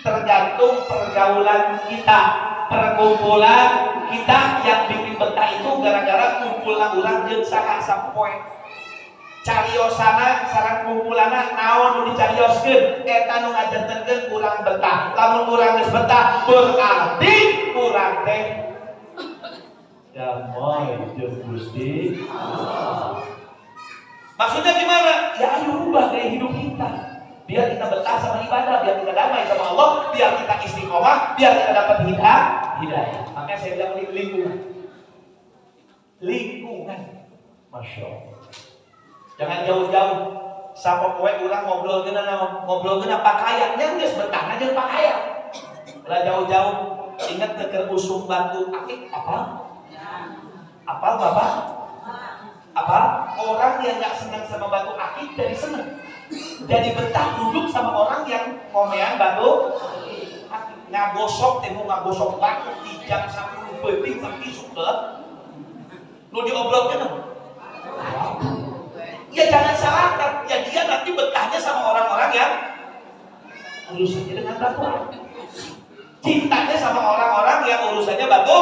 Tergantung pergaulan kita. Perkumpulan kita yang bikin betah itu gara-gara kumpulan urang jeung saha sapoe. Cariosana sareng kumpulana naon nu dicarioskeun eta nu ngajentenkeun urang betah. Lamun urang geus betah berarti urang teh damai jeung Gusti Allah. Maksudnya gimana? Ya ayo rubah gaya hidup kita. Biar kita betah sama ibadah, biar kita damai sama Allah, biar kita istiqomah, biar kita dapat hidayah. Makanya saya bilang lingkungan, masya Allah. Jangan jauh-jauh. Sapa kowe urang ngobrol geuna pakaian, yang geus betah aja pakaian. Ulah jauh-jauh, ingat keur usum batu akik apa? Apa Bapak? Apa? Orang yang gak senang sama batu akik jadi senang. Jadi betah duduk sama orang yang komean batu ngagosok teh mau ngagosok batu tijang 10 beuting tapi suka lu diobrolkeun. Ya jangan salahkan, ya dia nanti betahnya sama orang-orang yang urusannya dengan batu. Cintanya sama orang-orang yang urusannya batu.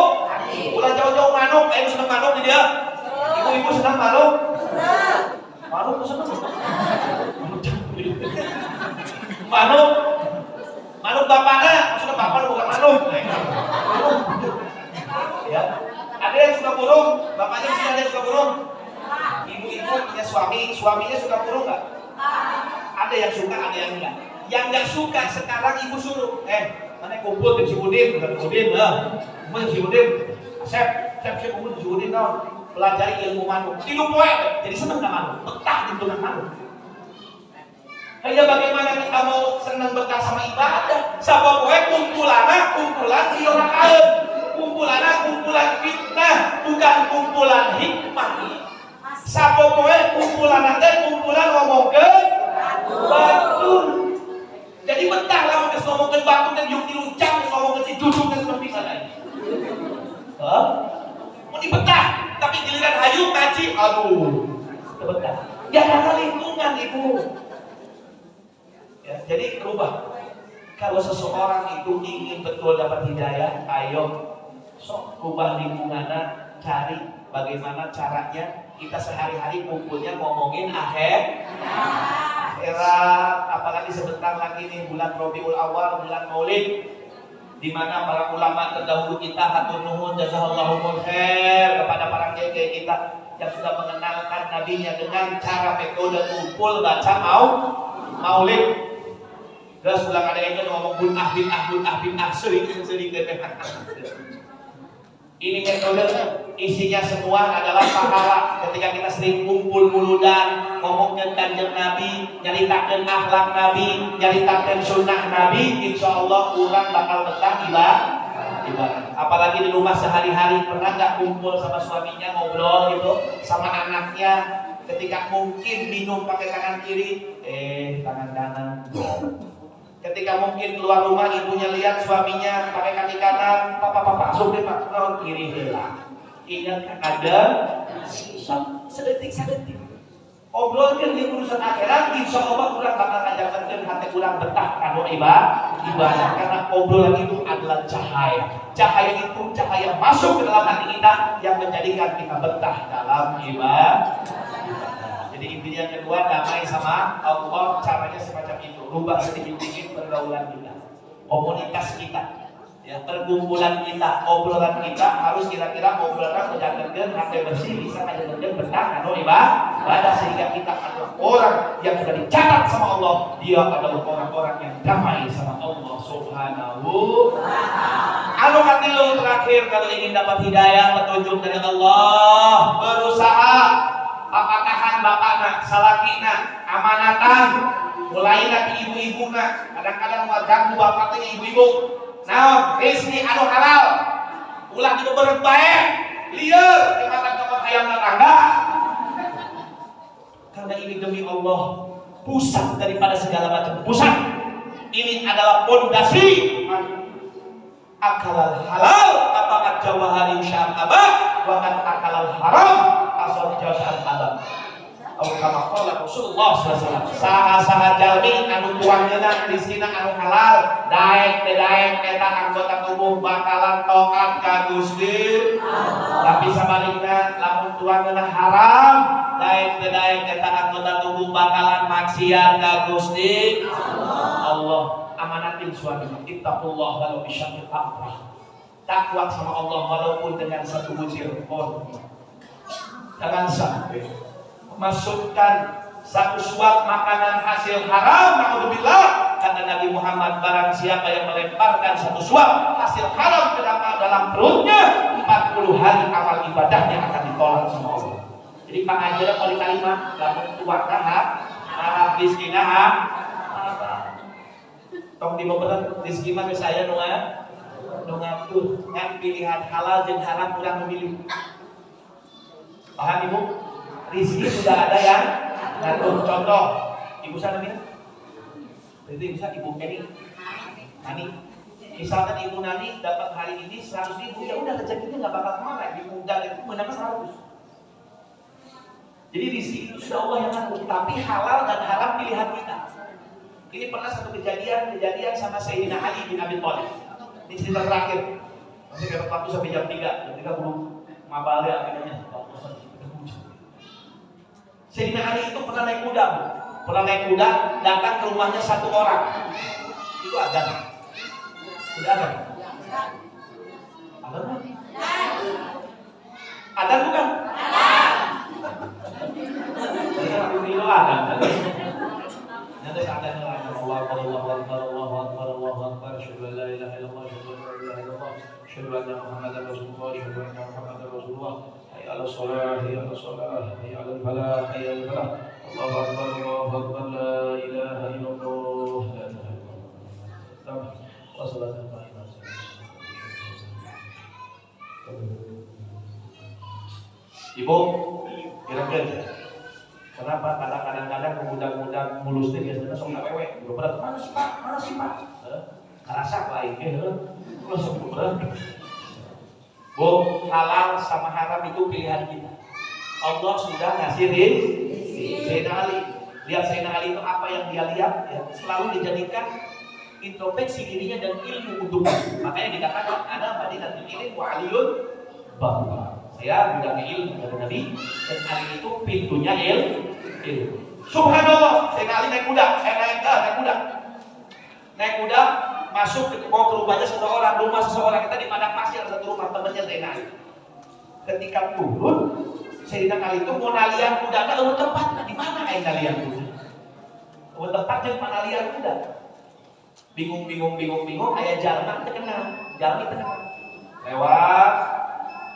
Ulah jauh-jauh manuk, ayo seneng manuk di dia. Ibu-ibu senang manuk? Manuk seneng. Manuk bapaknya, maksudnya bapak bukan manuk. Ya, ada yang suka burung, bapaknya mesti ada yang suka burung. Ibu-ibu punya suami, suaminya suka burung nggak? Ada yang suka, ada yang enggak. Yang nggak suka sekarang ibu suruh, mana kumpul ke Cibudin, bukan Cibudin, kumpul ke Cibudin. Saya kumpul ke Cibudin, pelajari ilmu manuk. Tidur poe, jadi seneng nggak manuk, betah di dengan manuk. Kayak bagaimana kita mau senang betah sama ibadah? Sabab poe kumpulan ieu kaeun. Kumpulan fitnah, bukan kumpulan hikmah. Sabab poe kumpulan ngomongkeun batu. Jadi betah lah geus ngomongkeun batu dan yuk diluncang geus ngomongkeun si duduk geus bisa deui. Mau dibetah, tapi giliran hayu ngaji, aduh, betah. Ya karena lingkungan ibu. Ya, jadi berubah. Kalau seseorang itu ingin betul dapat hidayah, ayo sok rubah lingkungannya, cari bagaimana caranya kita sehari-hari kumpulnya ngomongin akhirat. Apalagi sebentar lagi nih bulan Rabiul Awal, bulan Maulid, di mana para ulama terdahulu kita hatur nuhun jazakallahu khair kepada para kiai kita yang sudah mengenalkan nabinya dengan cara metode kumpul baca Maulid. Terus ulang ada yang ngomong bun ahbin sering. Ini metode isinya semua adalah pahala ketika kita sering kumpul muludan ngomongin kanjeng Nabi, nyaritakeun akhlak Nabi, nyaritakeun sunnah Nabi, insyaallah urang bakal betah ibadah. Apalagi di rumah sehari-hari pernah nggak kumpul sama suaminya ngobrol gitu, sama anaknya ketika mungkin minum pakai tangan kiri, tangan kanan. Ketika mungkin keluar rumah ibunya lihat suaminya pakai kaki kanan, papa asup deh pak, non kiri hilang. Ingat ada sedetik. Obrolkan di urusan akhirat, insya Allah kurang bakal ngajakin hati kurang betah kanu ibadah karena obrolan itu adalah cahaya. Cahaya itu cahaya masuk ke dalam hati kita yang menjadikan kita betah dalam ibadah. Jadi intinya yang kedua, damai sama Allah, caranya semacam itu. Rubah sedikit-sedikit pergaulan kita, komunitas kita, ya, pergumpulan kita, obrolan kita harus kira-kira obrolan menjadikan hati bersih, bisa menjadikan betah kanu ibadah, sehingga kita adalah orang yang sudah dicatat sama Allah. Dia adalah orang-orang yang damai sama Allah Subhanahu. Anu katilu terakhir, kalau ingin dapat hidayah petunjuk dari Allah, berusaha apakahan bapakna, salakina, amanatan, mulai nanti ibu-ibu na, kadang-kadang ganggu bapaknya ibu-ibu. Nah, rezeki anu halal, ulah itu berbaik, liar, kematan kamu hayang tetangga. Karena ini demi Allah, pusat daripada segala macam pusat. Ini adalah pondasi. Akalal halal, apakah jawahari syar'abah, wakat akalal haram, asal jawahari halal. Kama qala Rasulullah sallallahu alaihi wasallam, saha-saha jalmi anu tuangeuna rizkina anu halal, daek eta anggota tubuh bakalan taat ka Gusti Allah. Tapi sabalikna lamun tuangeuna haram, daek eta anggota tubuh bakalan maksiat ka Gusti Allah. Amanatin suami, ittaqullah walau bisyaqil amrah. Takwa sama Allah walaupun dengan satu butir pohon. Jangan sampai masukkan satu suap makanan hasil haram, naudzubillah. Kata Nabi Muhammad, barang siapa yang melemparkan satu suap hasil haram ke dalam perutnya, 40 hari amal ibadahnya akan ditolak sama Allah. Jadi pengajaran oleh kalimat lamun tuan harap rizkina tong di beberapa rizki mah saya ngatur yang pilihan halal dan haram kurang memilih. Paham ibu? Rizki sudah ada yang ngatur. Contoh, ibu sana minta. Itu bisa ibu Nani. Misalkan ibu Nani dapat hari ini 100.000, ya udah rezekinya nggak bakal kemana. Di undang itu mendapat 100. Jadi rizki itu sudah Allah yang ngatur. Tapi halal dan haram pilihan kita. Ini pernah satu kejadian sama Sayyidina Ali bin Abi Thalib. Ini cerita terakhir. Masih dapat waktu sampai jam 3. Jam 3 belum mabalnya akhirnya. Sayyidina Ali itu pernah naik kuda, datang ke rumahnya satu orang. Itu adzan. Udah adzan? Adzan bukan? Adzan bukan? Itu adzan. Nanti adzan Allahu Akbar, asyhadu an la ilaha illallah, asyhadu anna Muhammadar Rasulullah, asyhadu anna Muhammadar Rasulullah. Hayya 'alas shalah, hayya 'alas shalah, hayya 'alal falah, hayya 'alal falah. Allahu akbar, la ilaha illallah, la ilaha illallah. Wassalatu wassalamu. Ibu, kira-kira kenapa kadang-kadang pemuda-pemuda mulus teh biasanya sok awewe, berat mana sih pak? Karasa lain langsung berat. Bu, halal sama haram itu pilihan kita. Allah sudah ngasih rizki. Sayyidina Ali, lihat Sayyidina Ali itu apa yang dia lihat, ya, selalu dijadikan introspeksi dirinya dan ilmu untuk. Makanya dikatakan ana madinatul ilm wa aliyun bahwa saya bidang ilmu dari Nabi dan Ali itu pintunya ilmu. Subhanallah, Sayyidina Ali naik kuda masuk ke rumahnya rumah seseorang. Kita di padang pasir, satu rumah temannya Sayyidina Ali. Ketika turun, Sayyidina Ali itu mau nalian kuda, ada tempatnya di mana nalian kuda? Tempatnya di mana nalian kuda? Bingung, ayah jalan terkenal. Lewat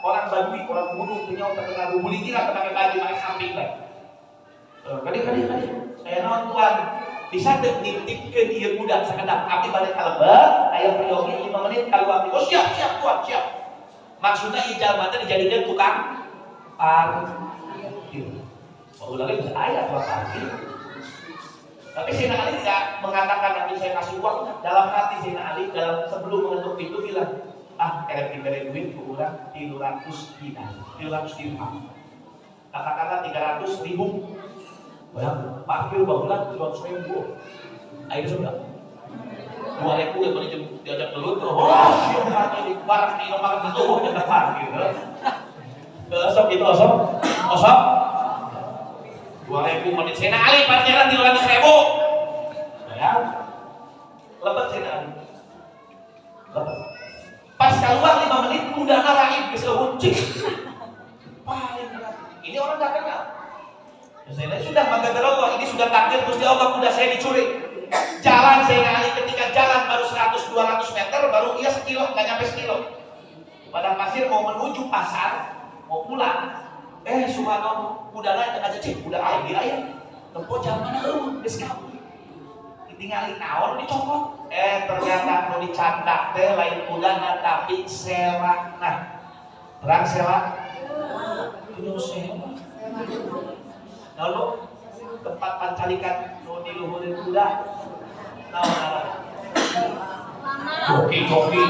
orang Badui, orang gunung punya terkenal bubuli gila pakai baju pakai samping baik. Kali saya nonton bisa nitipkeun ieu budak sakedap abdi balik kalebet aya peryogi 5 menit kalau abdi oh siap tuan siap. Maksudnya ieu jalma teh dijadikeun tukang parkir. Oh lagi bisa aya tukang parkir. Tapi Sayyidina Ali tidak mengatakan nanti saya kasih uang. Dalam hati Sayyidina Ali sebelum mengetuk pintu bilang, kerep diberi duit ke orang 300 dinar, 300 dirham. Katakanlah 300 ribu. Bayang, parkir bangunan 300 ribu. Ayo sudah. 2.000 ya boleh diajak dulu tuh. Siapa parkir di barang di nomor itu udah parkir. Sok itu sok. 2.000 menit Sayyidina Ali parkiran 300.000. Bayang. Lebat Sayyidina Ali. Lebat. Pas keluar 5 menit udah narain bisa uncik. Paling berat. Ini orang gak kenal. Saya sudah menggadar Allah, ini sudah takdir Gusti Allah, udah saya dicuri. Jalan Sayyidina Ali ketika jalan baru 100-200 meter, baru ia sekilo, gak nyampe sekilo. Padang pasir mau menuju pasar, mau pulang. Subhanallah, udah naik aja cik, udah air di ayam. Tempo jam mana lu? Diskaun. Ditinggalin naon dicopot. Ternyata mau dicandak teh lain udana tapi serak. Nah, terang serak. Itu serak. Lalu tempat pancalikan nu di luhureun kuda. Naon Joki.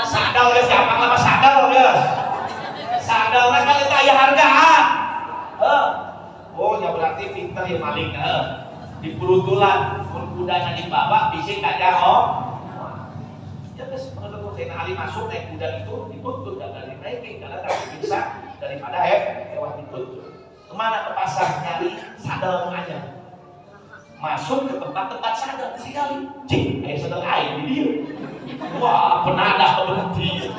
Sadal geus gampang lama sadal geus. Sadal mah kan aya hargaan. Ya berarti pinter ya maling. Di perutulan mun kudana dibawa bisik aja ya geus menurut Sayyidina Ali masuk naik kuda itu dituntut dan dinaikin karena tak bisa daripada hewan dituntut. Kemana? Ke pasar nyari sadel aja. Masuk ke tempat sadel sekali. Cing, sadel air di dia. Wah, penadah berhenti.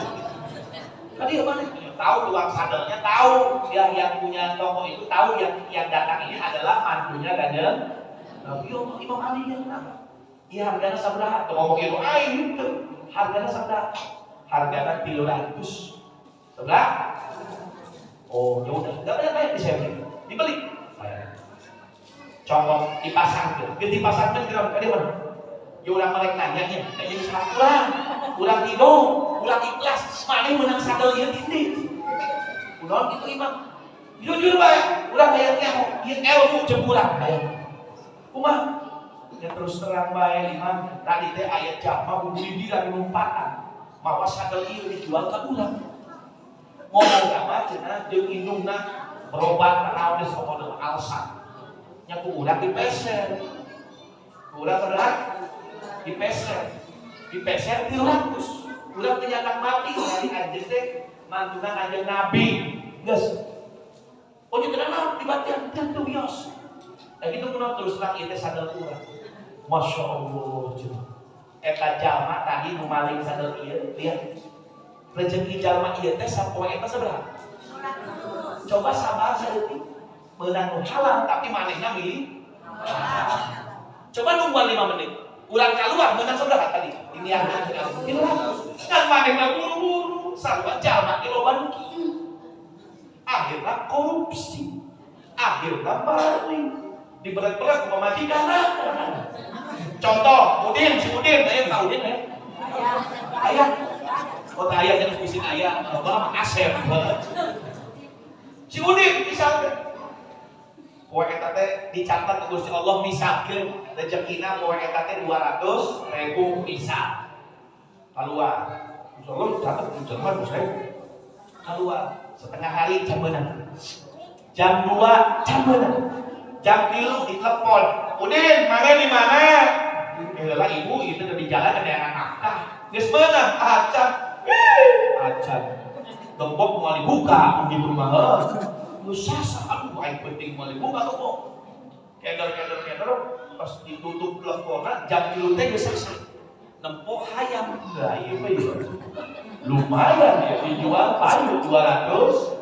Tadi mana? Tahu tukang sadelnya, tahu dia yang punya toko itu, tahu yang datang ini adalah mantunya Kanjeng Nabi Imam Ali yang kenapa? Iya harganya sabaraha? Ngomong itu air itu. Harganya sabaraha? Harganya 300. Sebelah? Ya udah, enggak banyak di sini. Dibeli. Congok dipasang tuh. Geus dipasang teh kira ka mana? Ya urang mereka nanya nya, kayaknya sakurang. Urang hidung, urang ikhlas, mane menang sadel ieu tindih. Kunaon kitu Imam? Jujur bae, urang hayangnya ieu ilmu jeung urang hayang. Kumaha? Ya terus terang bae Imam, tadi teh aya jama bunuh diri dan lompatan. Mawa sadel ieu dijual ka urang. Ngomong apa cenah jeung indungna berobat naon geus komodo alsan. Nya ku urang dipeser. Urang berat dipeser 300. Urang teh nyatak mati dari anjeun teh mantuna Kanjeng Nabi. Geus. Itu kenapa dibatian tentu bios. Gitu kunaon terus terang ieu teh sadel urang. Masyaallah. Eta jalma tadi nu maling sadel ieu lihat. Rezeki jalma ieu teh sapoe eta sabaraha? Coba sabar saeutik. Meunang nu halal tapi manehna milih. Coba nungguan 5 menit. Urang keluar meunang sabaraha tadi? Ini yang kan manehna buru-buru. Sarua jalma ge loba nu kieu. Akhirna korupsi. Akhirna maling. Diberat-berat ku majikanna. Contoh, si Udin, aya tahu Udin aya? Aya. Aya jeung bisik aya, mah Asep. Si Udin misalkan poe eta teh dicatat ku Gusti Allah misalkeun rezekina poe eta teh 200.000 misal. Keluar. Insyaallah catat jelema saya. Keluar setengah hari jam beunang. Jam 2 jam beunang. Jam 3 ditelepon. Udin, mana di mana? Lah ibu itu udah di jalan ada yang nafkah. Geus beunang acan. Acan. Gembok mau dibuka begitu mah. Nusasa aduh aing penting mau dibuka gembok. Kendor pas ditutup teleponan jam 3 teh geus selesai. Nempo hayam enggak ieu mah lumayan ya dijual payu 200.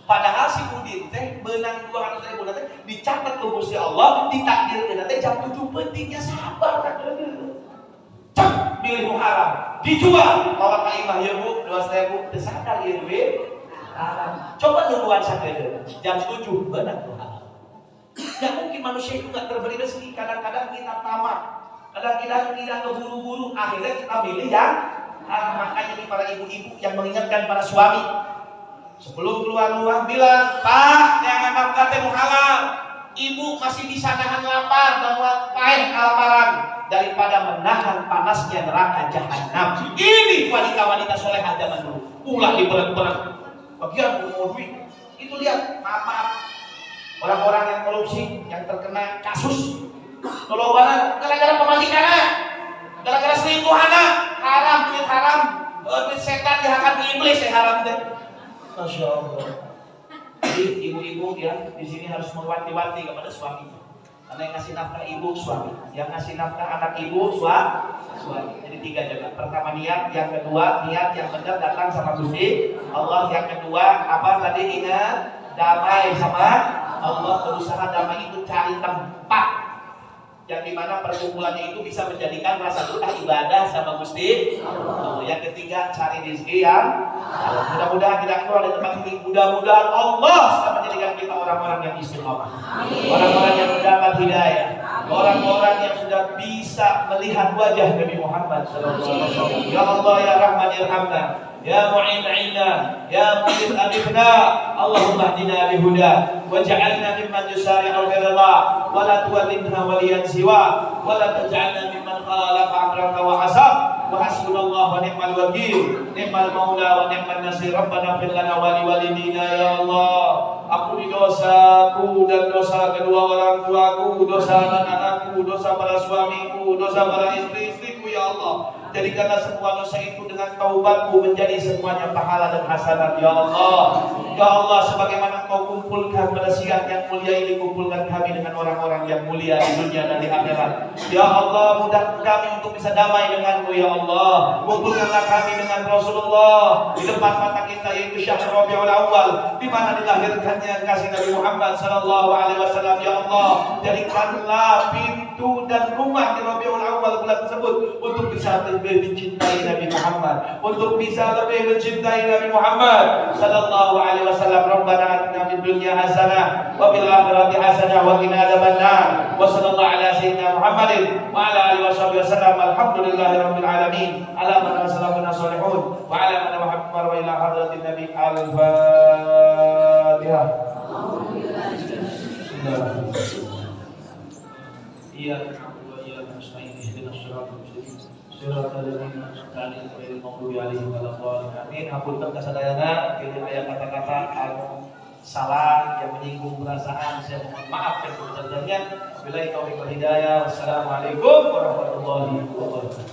Padahal si Udin teh menang 200.000 teh dicatat ku Gusti Allah, ditakdirkeun teh jam 7 pentingnya sabar kakeuh. Cek milih nu haram, dijual lawan kalimah ieu Bu 200.000 teu sadar ieu duit haram. Coba nungguan sakedeung jam 7 beunang nu haram. Ya mungkin manusia itu enggak terberi rezeki, kadang-kadang kita tamak, kadang-kadang kita keburu-buru, akhirnya kita milih yang haram. Makanya nih para ibu-ibu yang mengingatkan para suami sebelum keluar rumah bilang, Pak, yang nafkah teh halal. Ibu masih bisa nahan lapar dan pahit kelaparan daripada menahan panasnya neraka jahanam. Ini wanita-wanita solehah zaman dulu. Ulah diberat-berat. Bagian mau duit. Itu lihat, maaf. Orang-orang yang korupsi, yang terkena kasus tolobanan gara-gara pemajikan, gara-gara selingkuhan, haram, duit setan dihakat iblis yang haram deh. Masya Allah. Jadi ibu-ibu ya di sini harus mewanti-wanti kepada suami. Karena yang ngasih nafkah ibu suami, yang ngasih nafkah anak ibu suami. Jadi 3 jaga. Pertama niat, yang kedua niat yang benar datang sama Gusti Allah. Yang kedua apa tadi ingat damai sama Allah. Berusaha damai itu cari tempat yang dimana perkumpulannya itu bisa menjadikan rasa kita ibadah sama Gusti Allah. Yang ketiga cari rezeki yang mudah-mudahan tidak keluar dari tempat ini. Mudah-mudahan Allah akan menjadikan kita orang-orang yang istiqomah, orang-orang yang mendapat hidayah, orang-orang yang sudah bisa melihat wajah Nabi Muhammad SAW. Ya Allah ya Rahman irhamna, ya Mu'in a'inna, ya Mu'in abibna. Allahumma hdina bihuda waj'alna mimman yusari'u fil ridha wa la tuwallinna waliyan siwa wa la taj'alna mimman khalafa amraka wa hasab. Wa hasbunallahu wa ni'mal wakil, ni'mal maula wa ni'man nasir. Rabbana fir lana wa liwalidina ya Allah. Ampuni dosaku dan dosa kedua orang tuaku, dosa anak-anakku, dosa para suamiku, dosa para istri-istriku ya Allah. Jadikanlah semua dosa itu dengan taubatku menjadi semuanya pahala dan hasanat ya Allah. Ya Allah, sebagaimana Kau kumpulkan pada siang yang mulia ini, kumpulkan kami dengan orang-orang yang mulia di dunia dan di akhirat. Ya Allah, mudahkan kami untuk bisa damai denganmu ya Allah. Kumpulkanlah kami dengan Rasulullah di depan mata kita, yaitu Syahr Rabiul Awal, di mana dilahirkannya kasih Nabi Muhammad sallallahu alaihi wasallam ya Allah. Jadikanlah pintu dan rumah di Rabiul Awal bulan tersebut untuk bisa lebih mencintai Nabi Muhammad, untuk bisa lebih mencintai Nabi Muhammad sallallahu alaihi wasallam. Rabbana atina fid dunya hasanah wa fil akhirati hasanah wa qina adzabannar. Wa sallallahu ala sayyidina Muhammadin wa ala alihi washabihi wasallam. Alhamdulillahirabbil alamin. Ala man salafuna salihun wa ala man Muhammad wa ila hadratin nabi al-Fatihah. Iya, iya, nasta'in ihdinas siratal mustaqim. Siratal ladzina an'amta 'alaihim ghairil maghdubi 'alaihim waladdallin. Amin. Hapunten kasadayana ieu aya kata-kata anu salah yang menyinggung perasaan, saya mohon maaf yang sebesar-besarnya. Wabillahi taufiq wal hidayah. Wassalamualaikum warahmatullahi wabarakatuh.